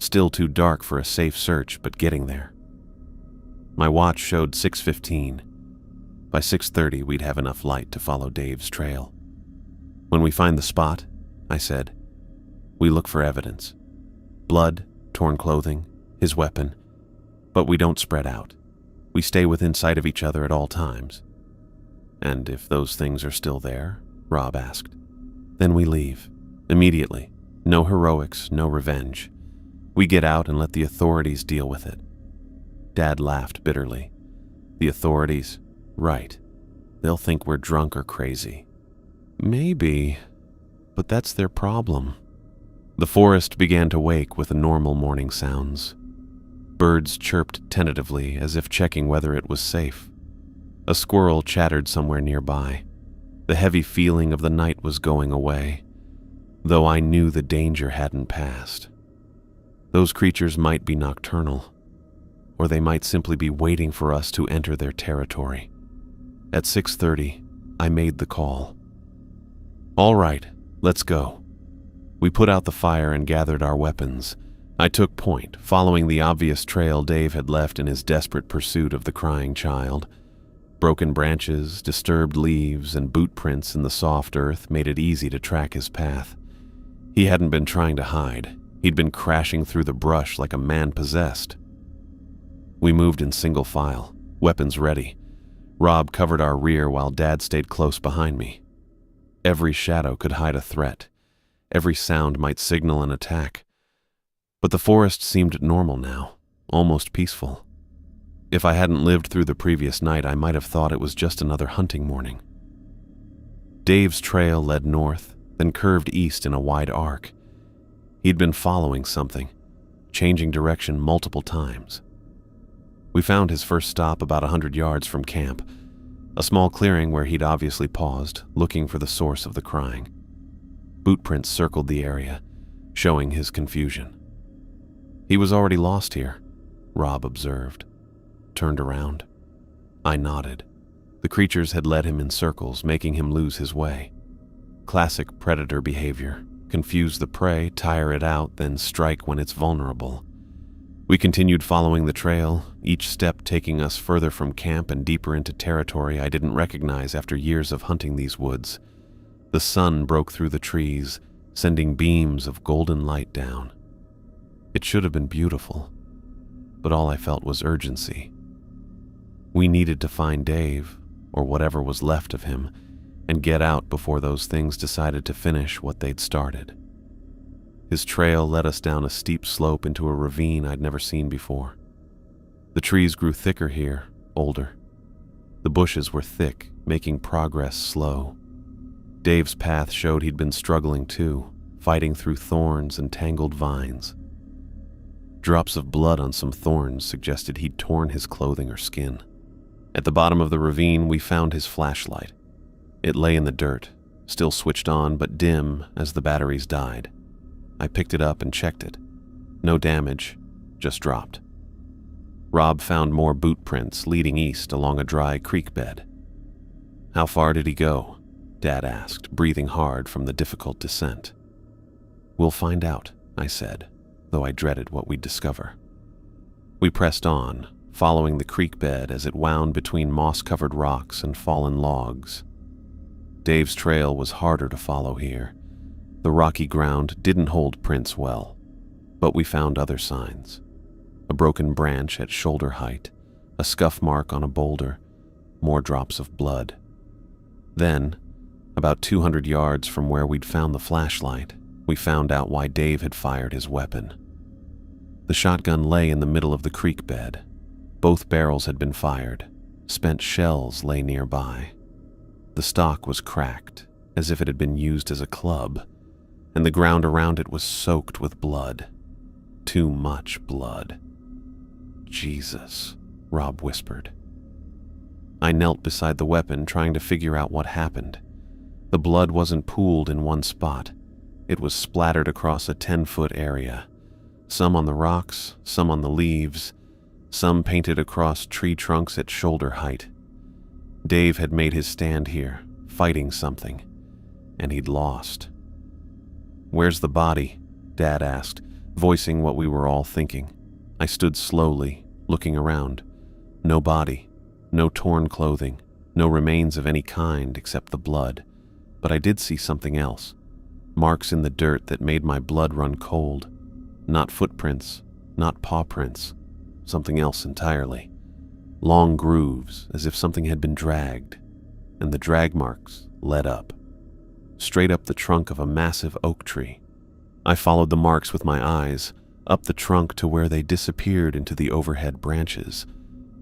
Still too dark for a safe search, but getting there. My watch showed 6:15. By 6:30, we'd have enough light to follow Dave's trail. "When we find the spot," I said, "we look for evidence. Blood, torn clothing, his weapon. But we don't spread out. We stay within sight of each other at all times." "And if those things are still there?" Rob asked. "Then we leave. Immediately. No heroics, no revenge. We get out and let the authorities deal with it." Dad laughed bitterly. "The authorities? Right. They'll think we're drunk or crazy." "Maybe, but that's their problem." The forest began to wake with the normal morning sounds. Birds chirped tentatively as if checking whether it was safe. A squirrel chattered somewhere nearby. The heavy feeling of the night was going away, though I knew the danger hadn't passed. Those creatures might be nocturnal, or they might simply be waiting for us to enter their territory. At 6:30, I made the call. "All right, let's go." We put out the fire and gathered our weapons. I took point, following the obvious trail Dave had left in his desperate pursuit of the crying child. Broken branches, disturbed leaves, and boot prints in the soft earth made it easy to track his path. He hadn't been trying to hide. He'd been crashing through the brush like a man possessed. We moved in single file, weapons ready. Rob covered our rear while Dad stayed close behind me. Every shadow could hide a threat. Every sound might signal an attack. But the forest seemed normal now, almost peaceful. If I hadn't lived through the previous night, I might have thought it was just another hunting morning. Dave's trail led north, then curved east in a wide arc. He'd been following something, changing direction multiple times. We found his first stop about 100 yards from camp, a small clearing where he'd obviously paused, looking for the source of the crying. Bootprints circled the area, showing his confusion. He was already lost here, Rob observed. Turned around. I nodded. The creatures had led him in circles, making him lose his way. Classic predator behavior. Confuse the prey, tire it out, then strike when it's vulnerable. We continued following the trail, each step taking us further from camp and deeper into territory I didn't recognize after years of hunting these woods. The sun broke through the trees, sending beams of golden light down. It should have been beautiful, but all I felt was urgency. We needed to find Dave, or whatever was left of him, and get out before those things decided to finish what they'd started. His trail led us down a steep slope into a ravine I'd never seen before. The trees grew thicker here, older. The bushes were thick, making progress slow. Dave's path showed he'd been struggling too, fighting through thorns and tangled vines. Drops of blood on some thorns suggested he'd torn his clothing or skin. At the bottom of the ravine, we found his flashlight. It lay in the dirt, still switched on but dim as the batteries died. I picked it up and checked it. No damage, just dropped. Rob found more boot prints leading east along a dry creek bed. "How far did he go?" Dad asked, breathing hard from the difficult descent. "We'll find out," I said, though I dreaded what we'd discover. We pressed on, following the creek bed as it wound between moss-covered rocks and fallen logs. Dave's trail was harder to follow here. The rocky ground didn't hold prints well, but we found other signs. A broken branch at shoulder height, a scuff mark on a boulder, more drops of blood. Then, about 200 yards from where we'd found the flashlight, we found out why Dave had fired his weapon. The shotgun lay in the middle of the creek bed. Both barrels had been fired. Spent shells lay nearby. The stock was cracked, as if it had been used as a club, and the ground around it was soaked with blood. Too much blood. "Jesus," Rob whispered. I knelt beside the weapon, trying to figure out what happened. The blood wasn't pooled in one spot. It was splattered across a 10-foot area. Some on the rocks, some on the leaves, some painted across tree trunks at shoulder height. Dave had made his stand here, fighting something, and he'd lost. "Where's the body?" Dad asked, voicing what we were all thinking. I stood slowly, looking around. No body, no torn clothing, no remains of any kind except the blood. But I did see something else. Marks in the dirt that made my blood run cold. Not footprints, not paw prints. Something else entirely. Long grooves, as if something had been dragged. And the drag marks led up. Straight up the trunk of a massive oak tree. I followed the marks with my eyes, up the trunk to where they disappeared into the overhead branches.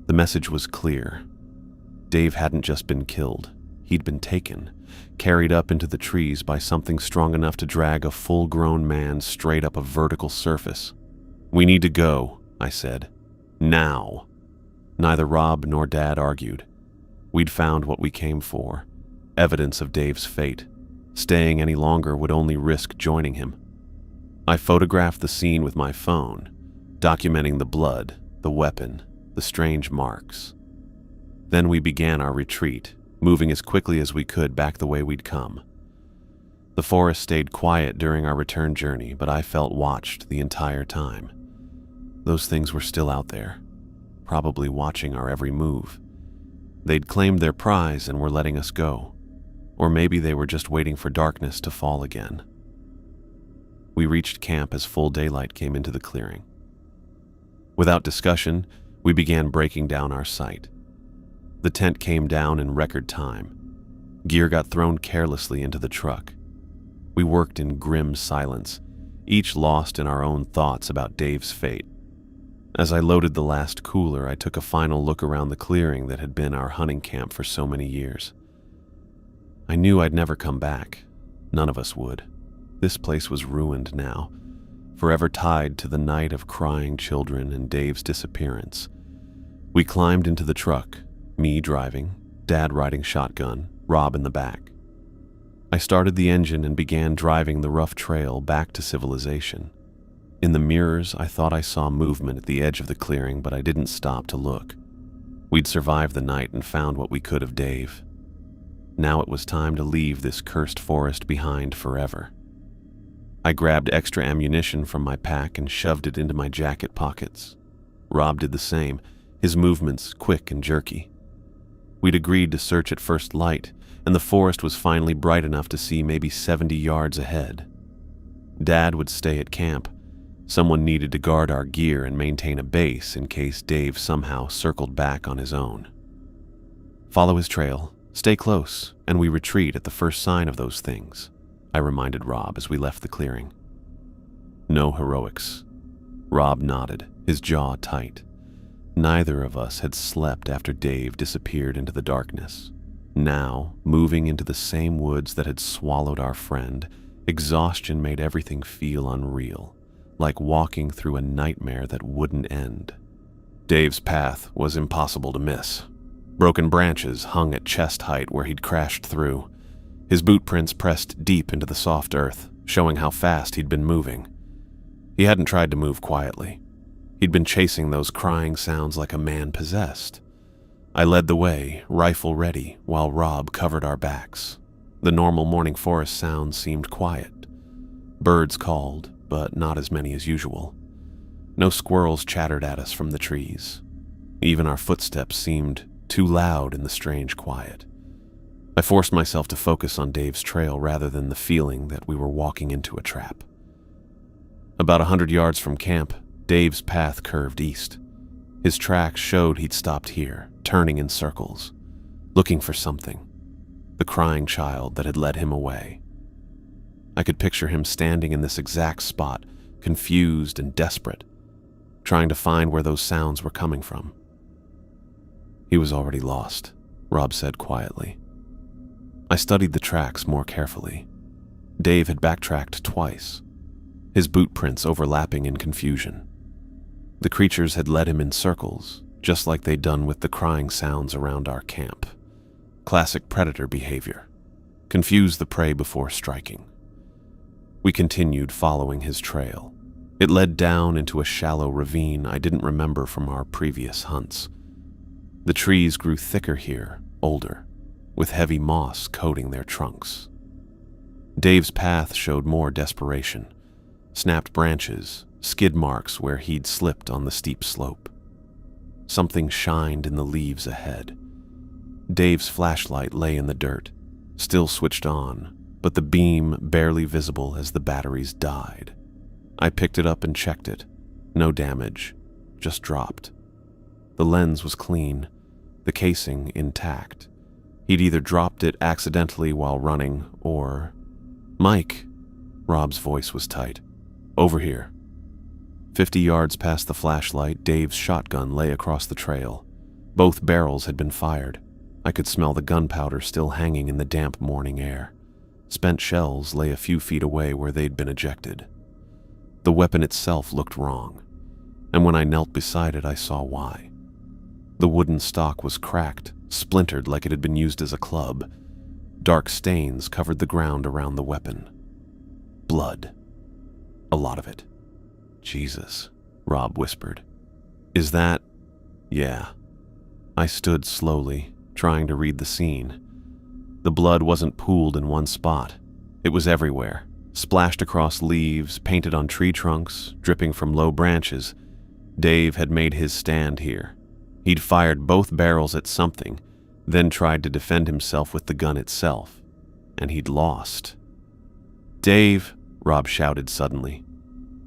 The message was clear. Dave hadn't just been killed. He'd been taken, carried up into the trees by something strong enough to drag a full-grown man straight up a vertical surface. "We need to go," I said. "Now." Neither Rob nor Dad argued. We'd found what we came for, evidence of Dave's fate. Staying any longer would only risk joining him. I photographed the scene with my phone, documenting the blood, the weapon, the strange marks. Then we began our retreat, moving as quickly as we could back the way we'd come. The forest stayed quiet during our return journey, but I felt watched the entire time. Those things were still out there, probably watching our every move. They'd claimed their prize and were letting us go. Or maybe they were just waiting for darkness to fall again. We reached camp as full daylight came into the clearing. Without discussion, we began breaking down our site. The tent came down in record time. Gear got thrown carelessly into the truck. We worked in grim silence, each lost in our own thoughts about Dave's fate. As I loaded the last cooler, I took a final look around the clearing that had been our hunting camp for so many years. I knew I'd never come back. None of us would. This place was ruined now, forever tied to the night of crying children and Dave's disappearance. We climbed into the truck, me driving, Dad riding shotgun, Rob in the back. I started the engine and began driving the rough trail back to civilization. In the mirrors, I thought I saw movement at the edge of the clearing, but I didn't stop to look. We'd survived the night and found what we could of Dave. Now it was time to leave this cursed forest behind forever. I grabbed extra ammunition from my pack and shoved it into my jacket pockets. Rob did the same, his movements quick and jerky. We'd agreed to search at first light, and the forest was finally bright enough to see maybe 70 yards ahead. Dad would stay at camp. Someone needed to guard our gear and maintain a base in case Dave somehow circled back on his own. Follow his trail, stay close, and we retreat at the first sign of those things, I reminded Rob as we left the clearing. No heroics. Rob nodded, his jaw tight. Neither of us had slept after Dave disappeared into the darkness. Now, moving into the same woods that had swallowed our friend, exhaustion made everything feel unreal, like walking through a nightmare that wouldn't end. Dave's path was impossible to miss. Broken branches hung at chest height where he'd crashed through. His boot prints pressed deep into the soft earth, showing how fast he'd been moving. He hadn't tried to move quietly. He'd been chasing those crying sounds like a man possessed. I led the way, rifle ready, while Rob covered our backs. The normal morning forest sounds seemed quiet. Birds called, but not as many as usual. No squirrels chattered at us from the trees. Even our footsteps seemed too loud in the strange quiet. I forced myself to focus on Dave's trail rather than the feeling that we were walking into a trap. About 100 yards from camp, Dave's path curved east. His tracks showed he'd stopped here, turning in circles, looking for something, the crying child that had led him away. I could picture him standing in this exact spot, confused and desperate, trying to find where those sounds were coming from. He was already lost, Rob said quietly. I studied the tracks more carefully. Dave had backtracked twice, his boot prints overlapping in confusion. The creatures had led him in circles, just like they'd done with the crying sounds around our camp. Classic predator behavior. Confuse the prey before striking. We continued following his trail. It led down into a shallow ravine I didn't remember from our previous hunts. The trees grew thicker here, older, with heavy moss coating their trunks. Dave's path showed more desperation. Snapped branches, skid marks where he'd slipped on the steep slope. Something shined in the leaves ahead. Dave's flashlight lay in the dirt, still switched on, but the beam barely visible as the batteries died. I picked it up and checked it. No damage, just dropped. The lens was clean, the casing intact. He'd either dropped it accidentally while running, or... "Mike!" Rob's voice was tight. "Over here." 50 yards past the flashlight, Dave's shotgun lay across the trail. Both barrels had been fired. I could smell the gunpowder still hanging in the damp morning air. Spent shells lay a few feet away where they'd been ejected. The weapon itself looked wrong, and when I knelt beside it, I saw why. The wooden stock was cracked, splintered like it had been used as a club. Dark stains covered the ground around the weapon. Blood. A lot of it. "Jesus," Rob whispered. "Is that—" "Yeah." I stood slowly, trying to read the scene. The blood wasn't pooled in one spot. It was everywhere, splashed across leaves, painted on tree trunks, dripping from low branches. Dave had made his stand here. He'd fired both barrels at something, then tried to defend himself with the gun itself, and he'd lost. "Dave," Rob shouted suddenly.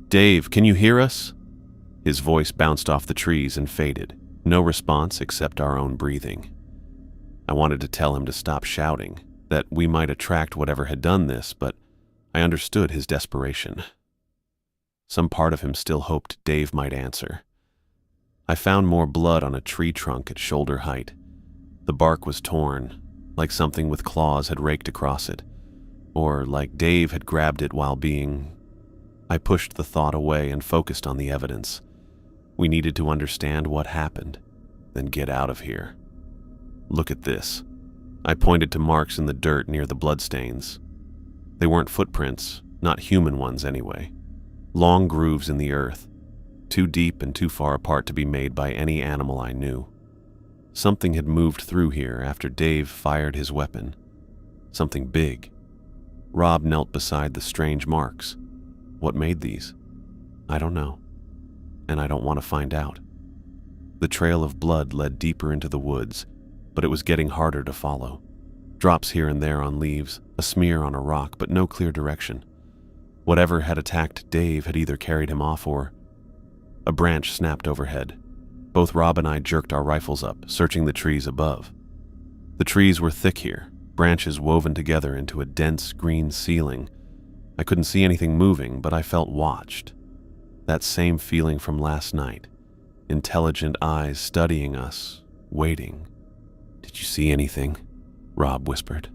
"Dave, can you hear us?" His voice bounced off the trees and faded. No response except our own breathing. I wanted to tell him to stop shouting, that we might attract whatever had done this, but I understood his desperation. Some part of him still hoped Dave might answer. I found more blood on a tree trunk at shoulder height. The bark was torn, like something with claws had raked across it, or like Dave had grabbed it while being... I pushed the thought away and focused on the evidence. We needed to understand what happened, then get out of here. "Look at this." I pointed to marks in the dirt near the bloodstains. They weren't footprints, not human ones anyway. Long grooves in the earth, too deep and too far apart to be made by any animal I knew. Something had moved through here after Dave fired his weapon. Something big. Rob knelt beside the strange marks. What made these? I don't know, and I don't want to find out. The trail of blood led deeper into the woods, but it was getting harder to follow. Drops here and there on leaves, a smear on a rock, but no clear direction. Whatever had attacked Dave had either carried him off or... A branch snapped overhead. Both Rob and I jerked our rifles up, searching the trees above. The trees were thick here, branches woven together into a dense green ceiling. I couldn't see anything moving, but I felt watched. That same feeling from last night. Intelligent eyes studying us, waiting. "Did you see anything?" Rob whispered.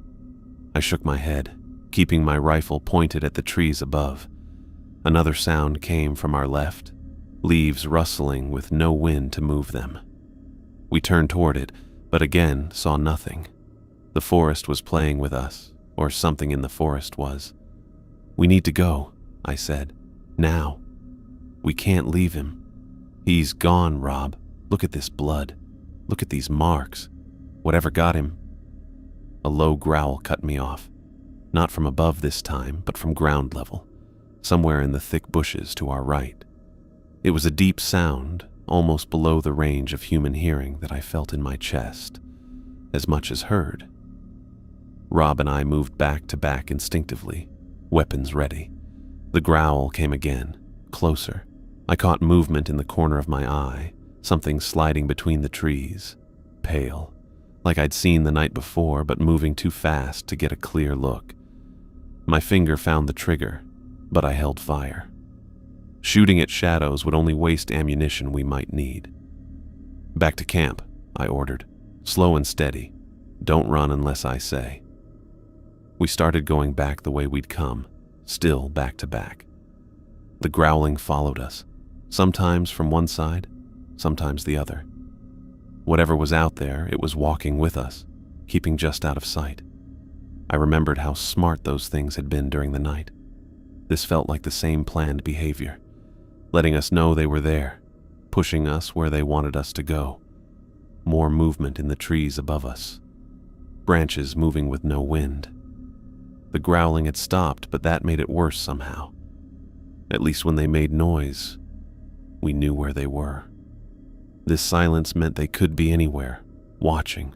I shook my head, keeping my rifle pointed at the trees above. Another sound came from our left, leaves rustling with no wind to move them. We turned toward it, but again saw nothing. The forest was playing with us, or something in the forest was. "We need to go," I said. "Now. We can't leave him. He's gone, Rob. Look at this blood. Look at these marks. Whatever got him." A low growl cut me off. Not from above this time, but from ground level, somewhere in the thick bushes to our right. It was a deep sound, almost below the range of human hearing that I felt in my chest, as much as heard. Rob and I moved back to back instinctively, weapons ready. The growl came again, closer. I caught movement in the corner of my eye, something sliding between the trees, pale, like I'd seen the night before, but moving too fast to get a clear look. My finger found the trigger, but I held fire. Shooting at shadows would only waste ammunition we might need. "Back to camp," I ordered. "Slow and steady. Don't run unless I say." We started going back the way we'd come, still back to back. The growling followed us, sometimes from one side, sometimes the other. Whatever was out there, it was walking with us, keeping just out of sight. I remembered how smart those things had been during the night. This felt like the same planned behavior, letting us know they were there, pushing us where they wanted us to go. More movement in the trees above us. Branches moving with no wind. The growling had stopped, but that made it worse somehow. At least when they made noise, we knew where they were. This silence meant they could be anywhere, watching,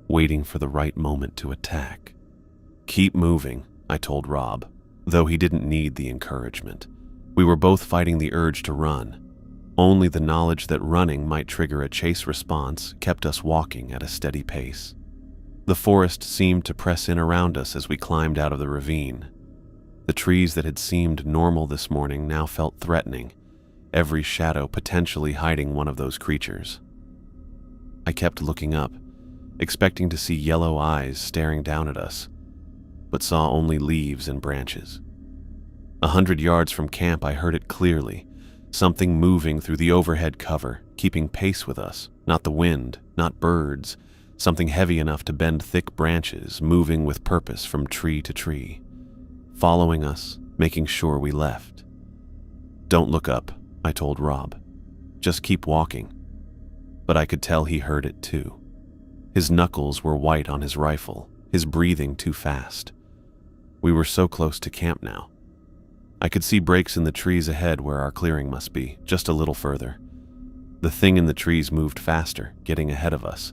waiting for the right moment to attack. "Keep moving," I told Rob, though he didn't need the encouragement. We were both fighting the urge to run. Only the knowledge that running might trigger a chase response kept us walking at a steady pace. The forest seemed to press in around us as we climbed out of the ravine. The trees that had seemed normal this morning now felt threatening, every shadow potentially hiding one of those creatures. I kept looking up, expecting to see yellow eyes staring down at us, but saw only leaves and branches. 100 yards from camp, I heard it clearly, something moving through the overhead cover, keeping pace with us, not the wind, not birds, something heavy enough to bend thick branches, moving with purpose from tree to tree, following us, making sure we left. "Don't look up," I told Rob. "Just keep walking." But I could tell he heard it too. His knuckles were white on his rifle, his breathing too fast. We were so close to camp now. I could see breaks in the trees ahead where our clearing must be, just a little further. The thing in the trees moved faster, getting ahead of us.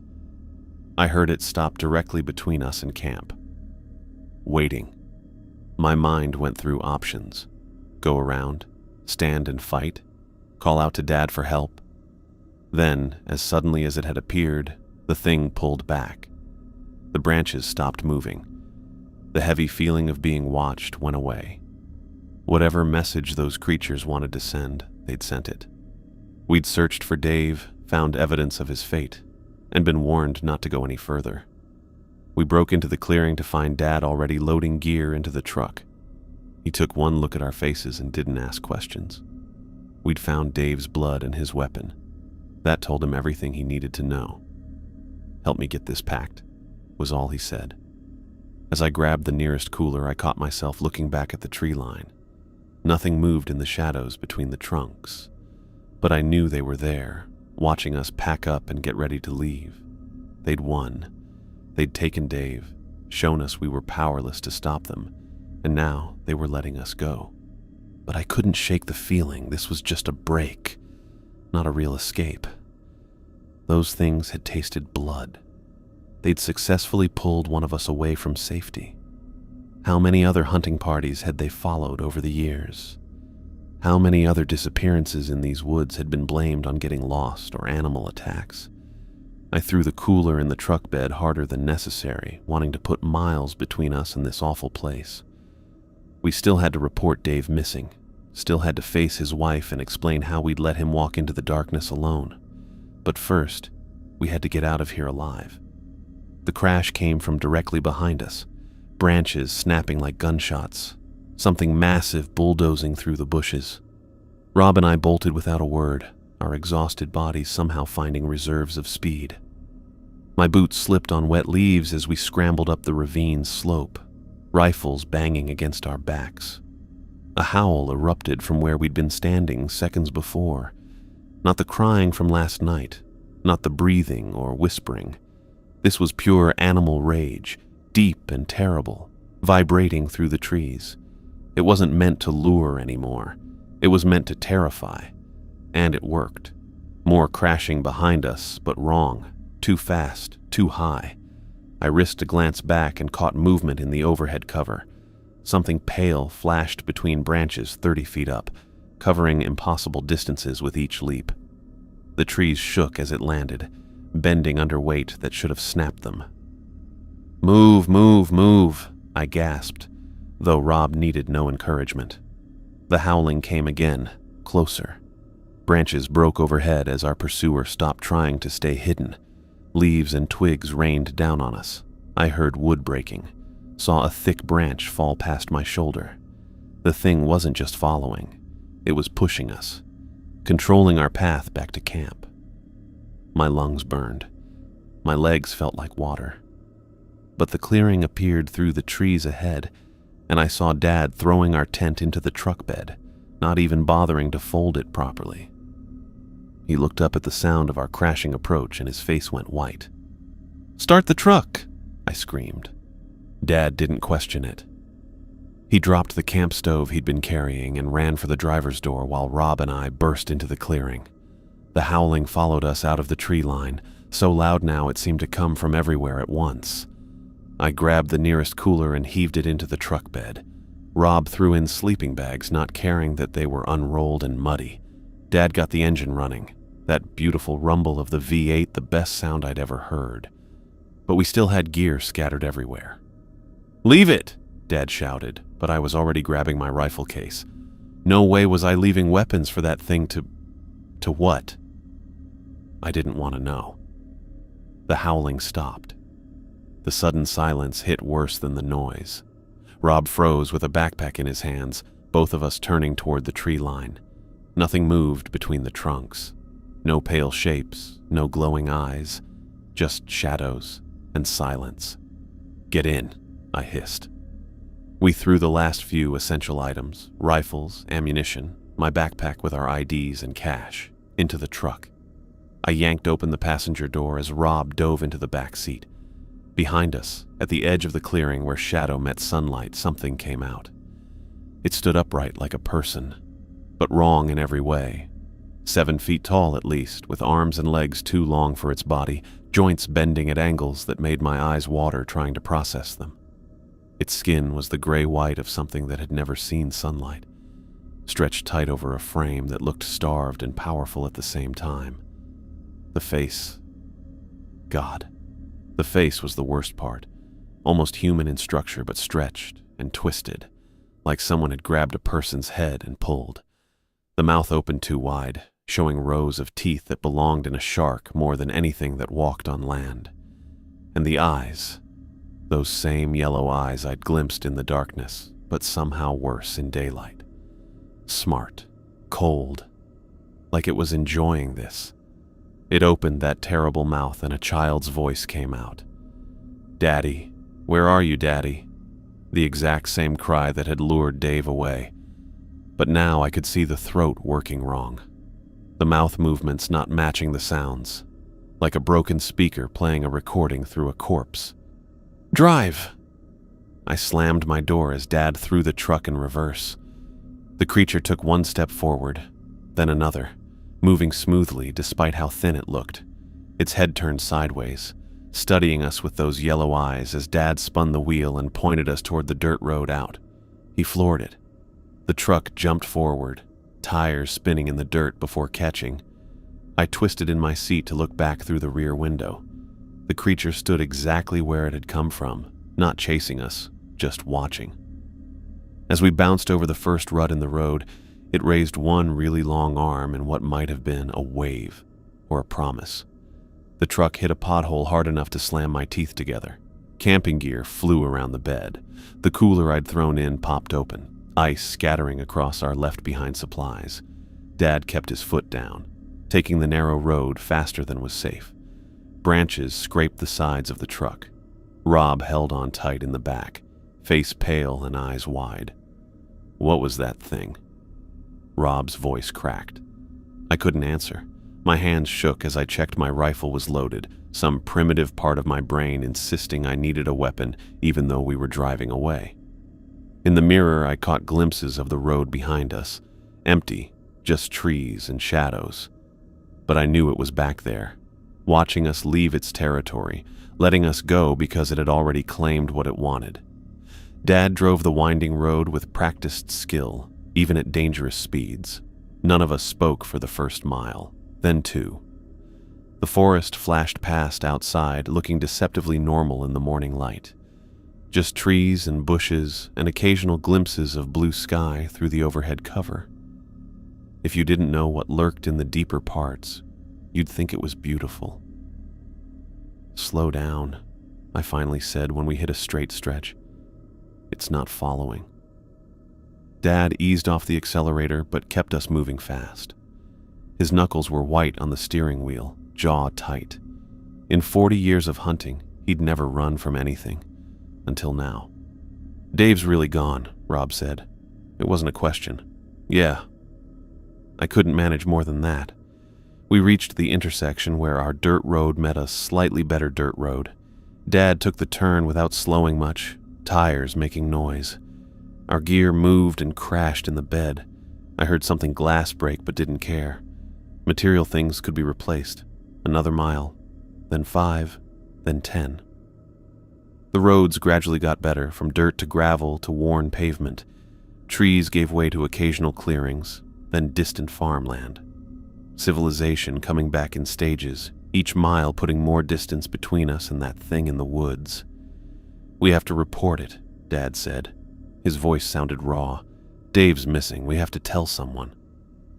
I heard it stop directly between us and camp. Waiting. My mind went through options. Go around, stand and fight, call out to Dad for help. Then, as suddenly as it had appeared, the thing pulled back. The branches stopped moving. The heavy feeling of being watched went away. Whatever message those creatures wanted to send, they'd sent it. We'd searched for Dave, found evidence of his fate, and been warned not to go any further. We broke into the clearing to find Dad already loading gear into the truck. He took one look at our faces and didn't ask questions. We'd found Dave's blood and his weapon. That told him everything he needed to know. "Help me get this packed," was all he said. As I grabbed the nearest cooler, I caught myself looking back at the tree line. Nothing moved in the shadows between the trunks, but I knew they were there, watching us pack up and get ready to leave. They'd won. They'd taken Dave, shown us we were powerless to stop them, and now they were letting us go. But I couldn't shake the feeling this was just a break, not a real escape. Those things had tasted blood. They'd successfully pulled one of us away from safety. How many other hunting parties had they followed over the years? How many other disappearances in these woods had been blamed on getting lost or animal attacks? I threw the cooler in the truck bed harder than necessary, wanting to put miles between us and this awful place. We still had to report Dave missing, still had to face his wife and explain how we'd let him walk into the darkness alone. But first, we had to get out of here alive. The crash came from directly behind us, branches snapping like gunshots, something massive bulldozing through the bushes. Rob and I bolted without a word, our exhausted bodies somehow finding reserves of speed. My boots slipped on wet leaves as we scrambled up the ravine's slope, rifles banging against our backs. A howl erupted from where we'd been standing seconds before. Not the crying from last night, not the breathing or whispering. This was pure animal rage, deep and terrible, vibrating through the trees. It wasn't meant to lure anymore. It was meant to terrify. And it worked. More crashing behind us, but wrong. Too fast, too high. I risked a glance back and caught movement in the overhead cover. Something pale flashed between branches 30 feet up, covering impossible distances with each leap. The trees shook as it landed, bending under weight that should have snapped them. "Move, move, move," I gasped, though Rob needed no encouragement. The howling came again, closer. Branches broke overhead as our pursuer stopped trying to stay hidden. Leaves and twigs rained down on us. I heard wood breaking, saw a thick branch fall past my shoulder. The thing wasn't just following, it was pushing us, controlling our path back to camp. My lungs burned. My legs felt like water. But the clearing appeared through the trees ahead, and I saw Dad throwing our tent into the truck bed, not even bothering to fold it properly. He looked up at the sound of our crashing approach and his face went white. "Start the truck!" I screamed. Dad didn't question it. He dropped the camp stove he'd been carrying and ran for the driver's door while Rob and I burst into the clearing. The howling followed us out of the tree line, so loud now it seemed to come from everywhere at once. I grabbed the nearest cooler and heaved it into the truck bed. Rob threw in sleeping bags, not caring that they were unrolled and muddy. Dad got the engine running. That beautiful rumble of the V8, the best sound I'd ever heard. But we still had gear scattered everywhere. "Leave it!" Dad shouted, but I was already grabbing my rifle case. No way was I leaving weapons for that thing to what? I didn't want to know. The howling stopped. The sudden silence hit worse than the noise. Rob froze with a backpack in his hands, both of us turning toward the tree line. Nothing moved between the trunks. No pale shapes, no glowing eyes, just shadows and silence. "Get in," I hissed. We threw the last few essential items, rifles, ammunition, my backpack with our IDs and cash, into the truck. I yanked open the passenger door as Rob dove into the back seat. Behind us, at the edge of the clearing where shadow met sunlight, something came out. It stood upright like a person, but wrong in every way. 7 feet tall at least, with arms and legs too long for its body, joints bending at angles that made my eyes water trying to process them. Its skin was the gray-white of something that had never seen sunlight, stretched tight over a frame that looked starved and powerful at the same time. The face. God. The face was the worst part, almost human in structure but stretched and twisted, like someone had grabbed a person's head and pulled. The mouth opened too wide, showing rows of teeth that belonged in a shark more than anything that walked on land. And the eyes, those same yellow eyes I'd glimpsed in the darkness, but somehow worse in daylight. Smart, cold, like it was enjoying this. It opened that terrible mouth and a child's voice came out. "Daddy, where are you, Daddy?" The exact same cry that had lured Dave away. But now I could see the throat working wrong. The mouth movements not matching the sounds, like a broken speaker playing a recording through a corpse. "Drive!" I slammed my door as Dad threw the truck in reverse. The creature took one step forward, then another, moving smoothly despite how thin it looked. Its head turned sideways, studying us with those yellow eyes as Dad spun the wheel and pointed us toward the dirt road out. He floored it. The truck jumped forward, tires spinning in the dirt before catching. I twisted in my seat to look back through the rear window. The creature stood exactly where it had come from, not chasing us, just watching. As we bounced over the first rut in the road, it raised one really long arm in what might have been a wave or a promise. The truck hit a pothole hard enough to slam my teeth together. Camping gear flew around the bed. The cooler I'd thrown in popped open, ice scattering across our left-behind supplies. Dad kept his foot down, taking the narrow road faster than was safe. Branches scraped the sides of the truck. Rob held on tight in the back, face pale and eyes wide. What was that thing? Rob's voice cracked. I couldn't answer. My hands shook as I checked my rifle was loaded, some primitive part of my brain insisting I needed a weapon even though we were driving away. In the mirror, I caught glimpses of the road behind us, empty, just trees and shadows. But I knew it was back there, watching us leave its territory, letting us go because it had already claimed what it wanted. Dad drove the winding road with practiced skill, even at dangerous speeds. None of us spoke for the first mile, then 2. The forest flashed past outside, looking deceptively normal in the morning light. Just trees and bushes and occasional glimpses of blue sky through the overhead cover. If you didn't know what lurked in the deeper parts, you'd think it was beautiful. "Slow down," I finally said when we hit a straight stretch. "It's not following." Dad eased off the accelerator but kept us moving fast. His knuckles were white on the steering wheel, jaw tight. In 40 years of hunting, he'd never run from anything. Until now. "Dave's really gone," Rob said. It wasn't a question. "Yeah." I couldn't manage more than that. We reached the intersection where our dirt road met a slightly better dirt road. Dad took the turn without slowing much, tires making noise. Our gear moved and crashed in the bed. I heard something glass break but didn't care. Material things could be replaced. Another mile, then 5, then 10. The roads gradually got better, from dirt to gravel to worn pavement. Trees gave way to occasional clearings, then distant farmland. Civilization coming back in stages, each mile putting more distance between us and that thing in the woods. "We have to report it," Dad said. His voice sounded raw. "Dave's missing. We have to tell someone.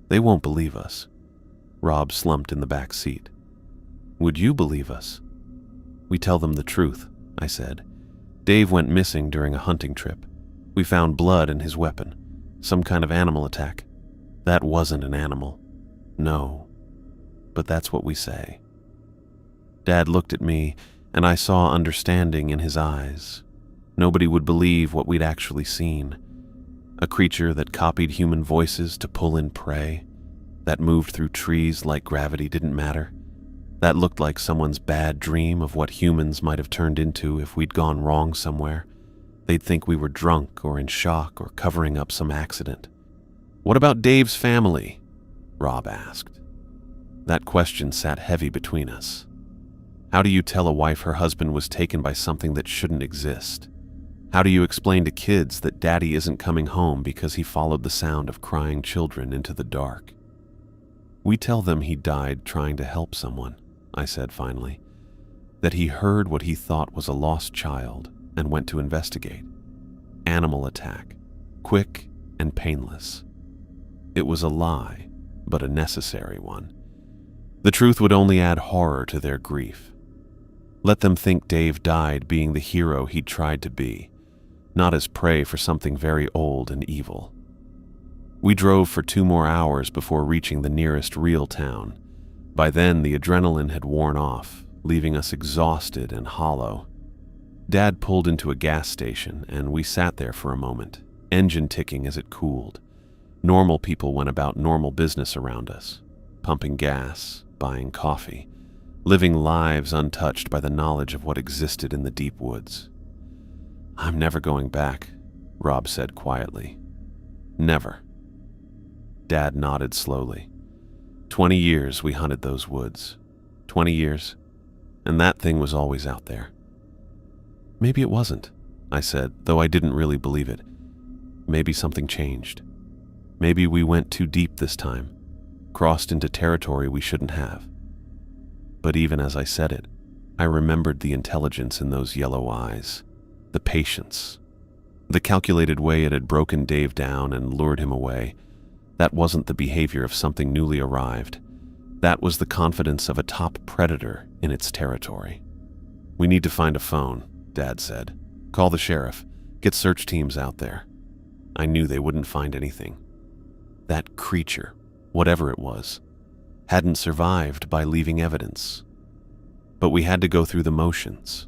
They won't believe us." Rob slumped in the back seat. "Would you believe us?" "We tell them the truth," I said. "Dave went missing during a hunting trip. We found blood in his weapon. Some kind of animal attack. That wasn't an animal. No. But that's what we say." Dad looked at me, and I saw understanding in his eyes. Nobody would believe what we'd actually seen. A creature that copied human voices to pull in prey, that moved through trees like gravity didn't matter. That looked like someone's bad dream of what humans might have turned into if we'd gone wrong somewhere. They'd think we were drunk or in shock or covering up some accident. "What about Dave's family?" Rob asked. That question sat heavy between us. How do you tell a wife her husband was taken by something that shouldn't exist? How do you explain to kids that daddy isn't coming home because he followed the sound of crying children into the dark? We tell them he died trying to help someone, I said finally. That he heard what he thought was a lost child and went to investigate. Animal attack, quick and painless. It was a lie, but a necessary one. The truth would only add horror to their grief. Let them think Dave died being the hero he'd tried to be, not as prey for something very old and evil. We drove for 2 more hours before reaching the nearest real town. By then, the adrenaline had worn off, leaving us exhausted and hollow. Dad pulled into a gas station, and we sat there for a moment, engine ticking as it cooled. Normal people went about normal business around us, pumping gas, buying coffee, living lives untouched by the knowledge of what existed in the deep woods. I'm never going back, Rob said quietly. Never. Dad nodded slowly. 20 years we hunted those woods. 20 years, and that thing was always out there. Maybe it wasn't, I said, though I didn't really believe it. Maybe something changed. Maybe we went too deep this time, crossed into territory we shouldn't have. But even as I said it, I remembered the intelligence in those yellow eyes, the patience, the calculated way it had broken Dave down and lured him away. That wasn't the behavior of something newly arrived. That was the confidence of a top predator in its territory. We need to find a phone, Dad said. Call the sheriff. Get search teams out there. I knew they wouldn't find anything. That creature, whatever it was, hadn't survived by leaving evidence. But we had to go through the motions,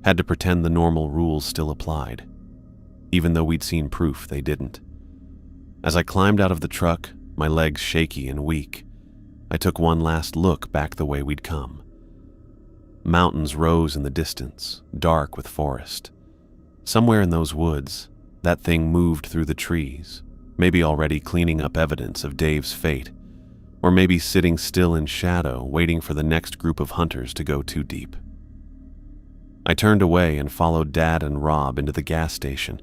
had to pretend the normal rules still applied, even though we'd seen proof they didn't. As I climbed out of the truck, my legs shaky and weak, I took one last look back the way we'd come. Mountains rose in the distance, dark with forest. Somewhere in those woods, that thing moved through the trees, maybe already cleaning up evidence of Dave's fate, or maybe sitting still in shadow, waiting for the next group of hunters to go too deep. I turned away and followed Dad and Rob into the gas station.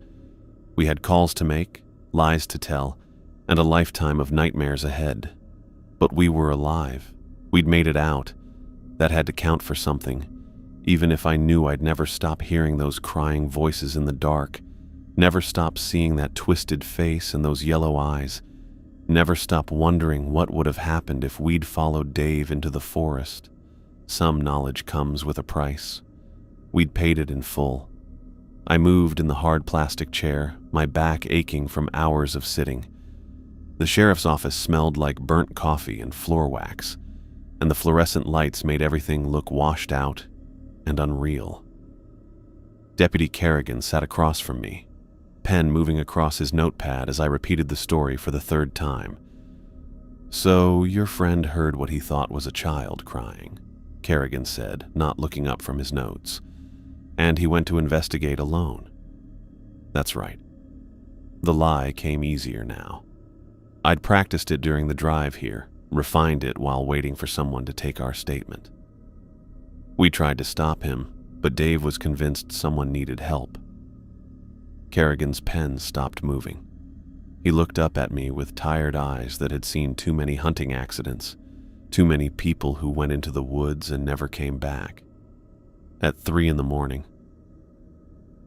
We had calls to make, lies to tell, and a lifetime of nightmares ahead. But we were alive. We'd made it out. That had to count for something, even if I knew I'd never stop hearing those crying voices in the dark, never stop seeing that twisted face and those yellow eyes, never stop wondering what would have happened if we'd followed Dave into the forest. Some knowledge comes with a price. We'd paid it in full. I moved in the hard plastic chair, my back aching from hours of sitting. The sheriff's office smelled like burnt coffee and floor wax, and the fluorescent lights made everything look washed out and unreal. Deputy Kerrigan sat across from me, pen moving across his notepad as I repeated the story for the 3rd time. So your friend heard what he thought was a child crying, Kerrigan said, not looking up from his notes. And he went to investigate alone. That's right. The lie came easier now. I'd practiced it during the drive here, refined it while waiting for someone to take our statement. We tried to stop him, but Dave was convinced someone needed help. Kerrigan's pen stopped moving. He looked up at me with tired eyes that had seen too many hunting accidents, too many people who went into the woods and never came back. At 3 a.m,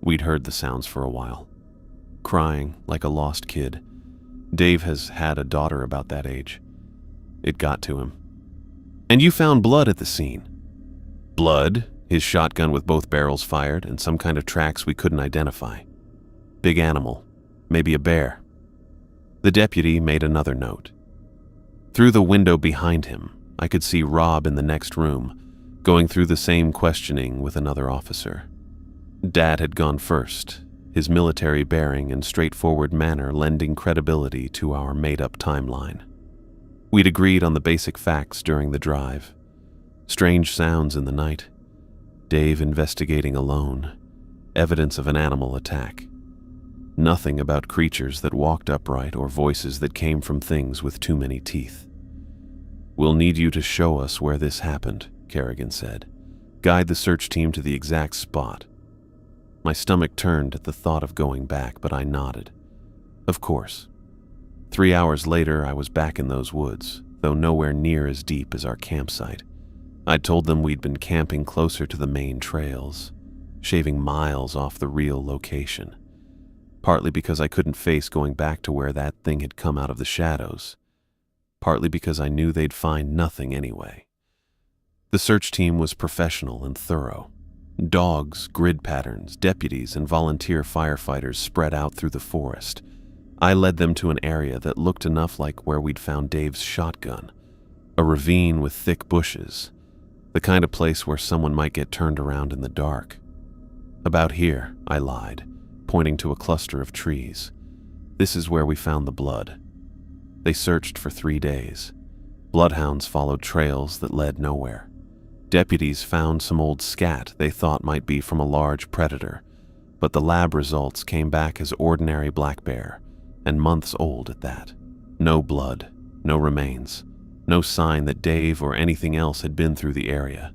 we'd heard the sounds for a while. Crying like a lost kid. Dave has had a daughter about that age. It got to him. And you found blood at the scene. Blood, his shotgun with both barrels fired, and some kind of tracks we couldn't identify. Big animal, maybe a bear. The deputy made another note. Through the window behind him, I could see Rob in the next room, going through the same questioning with another officer. Dad had gone first, his military bearing and straightforward manner lending credibility to our made-up timeline. We'd agreed on the basic facts during the drive. Strange sounds in the night, Dave investigating alone, evidence of an animal attack. Nothing about creatures that walked upright or voices that came from things with too many teeth. "We'll need you to show us where this happened," Kerrigan said. "Guide the search team to the exact spot." My stomach turned at the thought of going back, but I nodded. Of course. 3 hours later, I was back in those woods, though nowhere near as deep as our campsite. I'd told them we'd been camping closer to the main trails, shaving miles off the real location, partly because I couldn't face going back to where that thing had come out of the shadows, partly because I knew they'd find nothing anyway. The search team was professional and thorough. Dogs, grid patterns, deputies, and volunteer firefighters spread out through the forest. I led them to an area that looked enough like where we'd found Dave's shotgun, a ravine with thick bushes, the kind of place where someone might get turned around in the dark. "About here," I lied, pointing to a cluster of trees. "This is where we found the blood." They searched for 3 days. Bloodhounds followed trails that led nowhere. Deputies found some old scat they thought might be from a large predator, but the lab results came back as ordinary black bear, and months old at that. No blood, no remains, no sign that Dave or anything else had been through the area.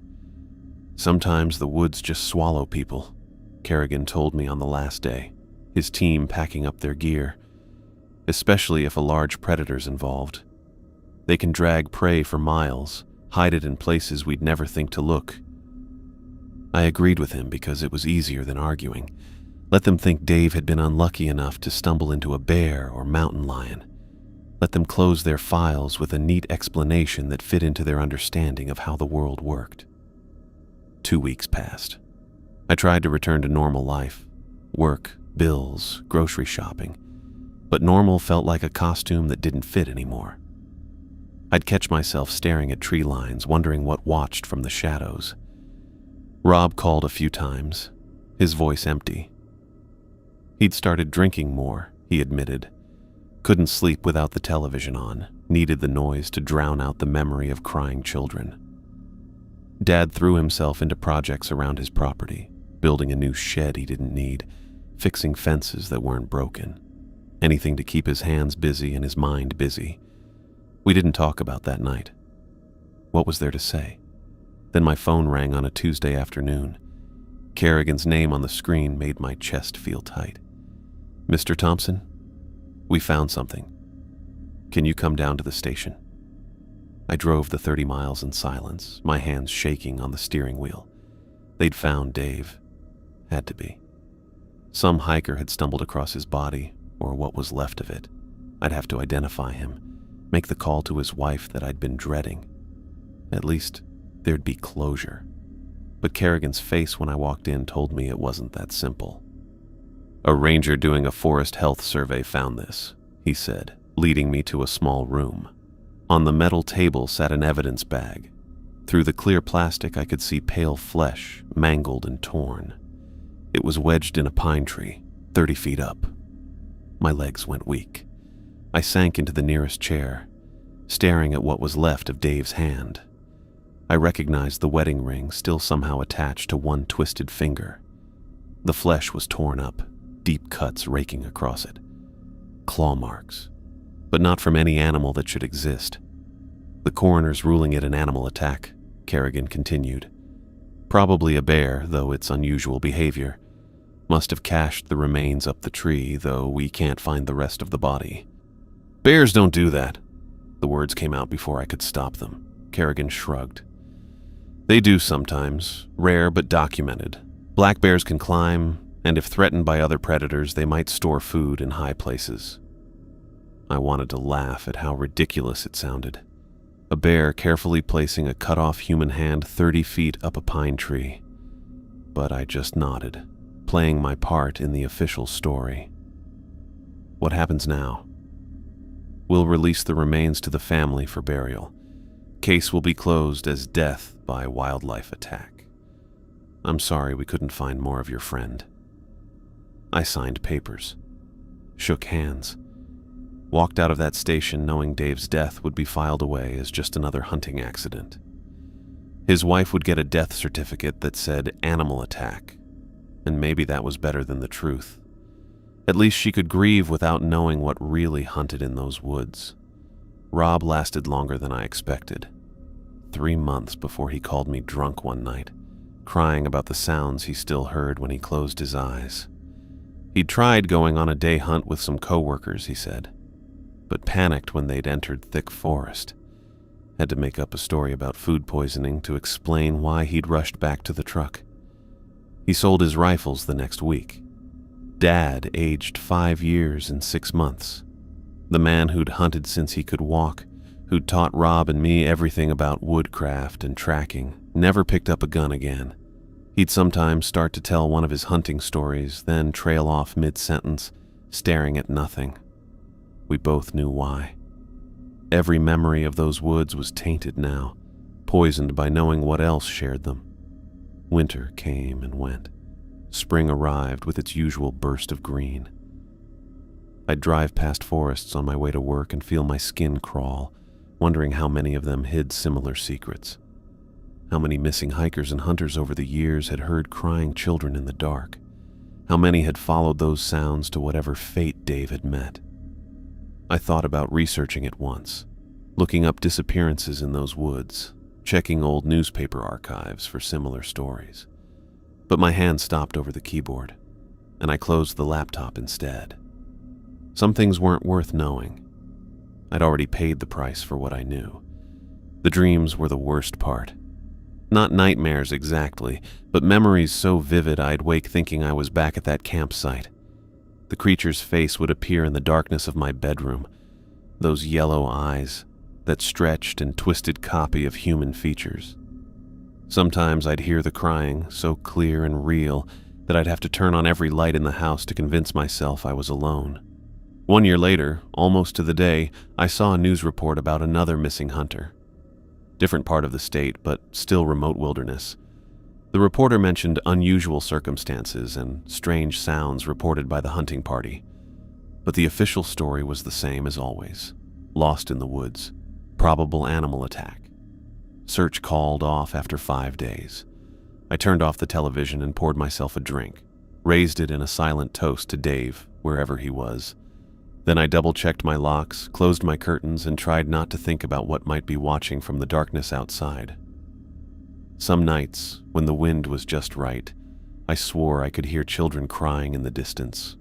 "Sometimes the woods just swallow people," Kerrigan told me on the last day, his team packing up their gear, especially if a large predator's involved. "They can drag prey for miles, hide it in places we'd never think to look." I agreed with him because it was easier than arguing. Let them think Dave had been unlucky enough to stumble into a bear or mountain lion. Let them close their files with a neat explanation that fit into their understanding of how the world worked. 2 weeks passed. I tried to return to normal life. Work, bills, grocery shopping. But normal felt like a costume that didn't fit anymore. I'd catch myself staring at tree lines, wondering what watched from the shadows. Rob called a few times, his voice empty. He'd started drinking more, he admitted. Couldn't sleep without the television on, needed the noise to drown out the memory of crying children. Dad threw himself into projects around his property, building a new shed he didn't need, fixing fences that weren't broken. Anything to keep his hands busy and his mind busy. We didn't talk about that night. What was there to say? Then my phone rang on a Tuesday afternoon. Kerrigan's name on the screen made my chest feel tight. "Mr. Thompson, we found something. Can you come down to the station?" I drove the 30 miles in silence, my hands shaking on the steering wheel. They'd found Dave. Had to be. Some hiker had stumbled across his body, or what was left of it. I'd have to identify him, make the call to his wife that I'd been dreading. At least, there'd be closure. But Kerrigan's face when I walked in told me it wasn't that simple. "A ranger doing a forest health survey found this," he said, leading me to a small room. On the metal table sat an evidence bag. Through the clear plastic, I could see pale flesh, mangled and torn. It was wedged in a pine tree, 30 feet up. My legs went weak. I sank into the nearest chair, staring at what was left of Dave's hand. I recognized the wedding ring still somehow attached to one twisted finger. The flesh was torn up, deep cuts raking across it. Claw marks, but not from any animal that should exist. "The coroner's ruling it an animal attack," Kerrigan continued. "Probably a bear, though it's unusual behavior. Must have cached the remains up the tree, though we can't find the rest of the body." "Bears don't do that." The words came out before I could stop them. Kerrigan shrugged. "They do sometimes, rare but documented. Black bears can climb, and if threatened by other predators, they might store food in high places." I wanted to laugh at how ridiculous it sounded. A bear carefully placing a cut-off human hand 30 feet up a pine tree. But I just nodded, playing my part in the official story. "What happens now?" "We'll release the remains to the family for burial. Case will be closed as death by wildlife attack. I'm sorry we couldn't find more of your friend." I signed papers, shook hands, walked out of that station knowing Dave's death would be filed away as just another hunting accident. His wife would get a death certificate that said animal attack, and maybe that was better than the truth. At least she could grieve without knowing what really hunted in those woods. Rob lasted longer than I expected. 3 months before he called me drunk one night, crying about the sounds he still heard when he closed his eyes. He'd tried going on a day hunt with some coworkers, he said, but panicked when they'd entered thick forest. Had to make up a story about food poisoning to explain why he'd rushed back to the truck. He sold his rifles the next week. Dad aged 5 years and 6 months. The man who'd hunted since he could walk, who'd taught Rob and me everything about woodcraft and tracking, never picked up a gun again. He'd sometimes start to tell one of his hunting stories, then trail off mid-sentence, staring at nothing. We both knew why. Every memory of those woods was tainted now, poisoned by knowing what else shared them. Winter came and went. Spring arrived with its usual burst of green. I'd drive past forests on my way to work and feel my skin crawl, wondering how many of them hid similar secrets. How many missing hikers and hunters over the years had heard crying children in the dark. How many had followed those sounds to whatever fate Dave had met. I thought about researching it once, looking up disappearances in those woods, checking old newspaper archives for similar stories. But my hand stopped over the keyboard, and I closed the laptop instead. Some things weren't worth knowing. I'd already paid the price for what I knew. The dreams were the worst part. Not nightmares exactly, but memories so vivid I'd wake thinking I was back at that campsite. The creature's face would appear in the darkness of my bedroom. Those yellow eyes, that stretched and twisted copy of human features. Sometimes I'd hear the crying, so clear and real that I'd have to turn on every light in the house to convince myself I was alone. 1 year later, almost to the day, I saw a news report about another missing hunter. Different part of the state, but still remote wilderness. The reporter mentioned unusual circumstances and strange sounds reported by the hunting party. But the official story was the same as always. Lost in the woods. Probable animal attack. Search called off after 5 days. I turned off the television and poured myself a drink, raised it in a silent toast to Dave, wherever he was. Then I double-checked my locks, closed my curtains, and tried not to think about what might be watching from the darkness outside. Some nights, when the wind was just right, I swore I could hear children crying in the distance,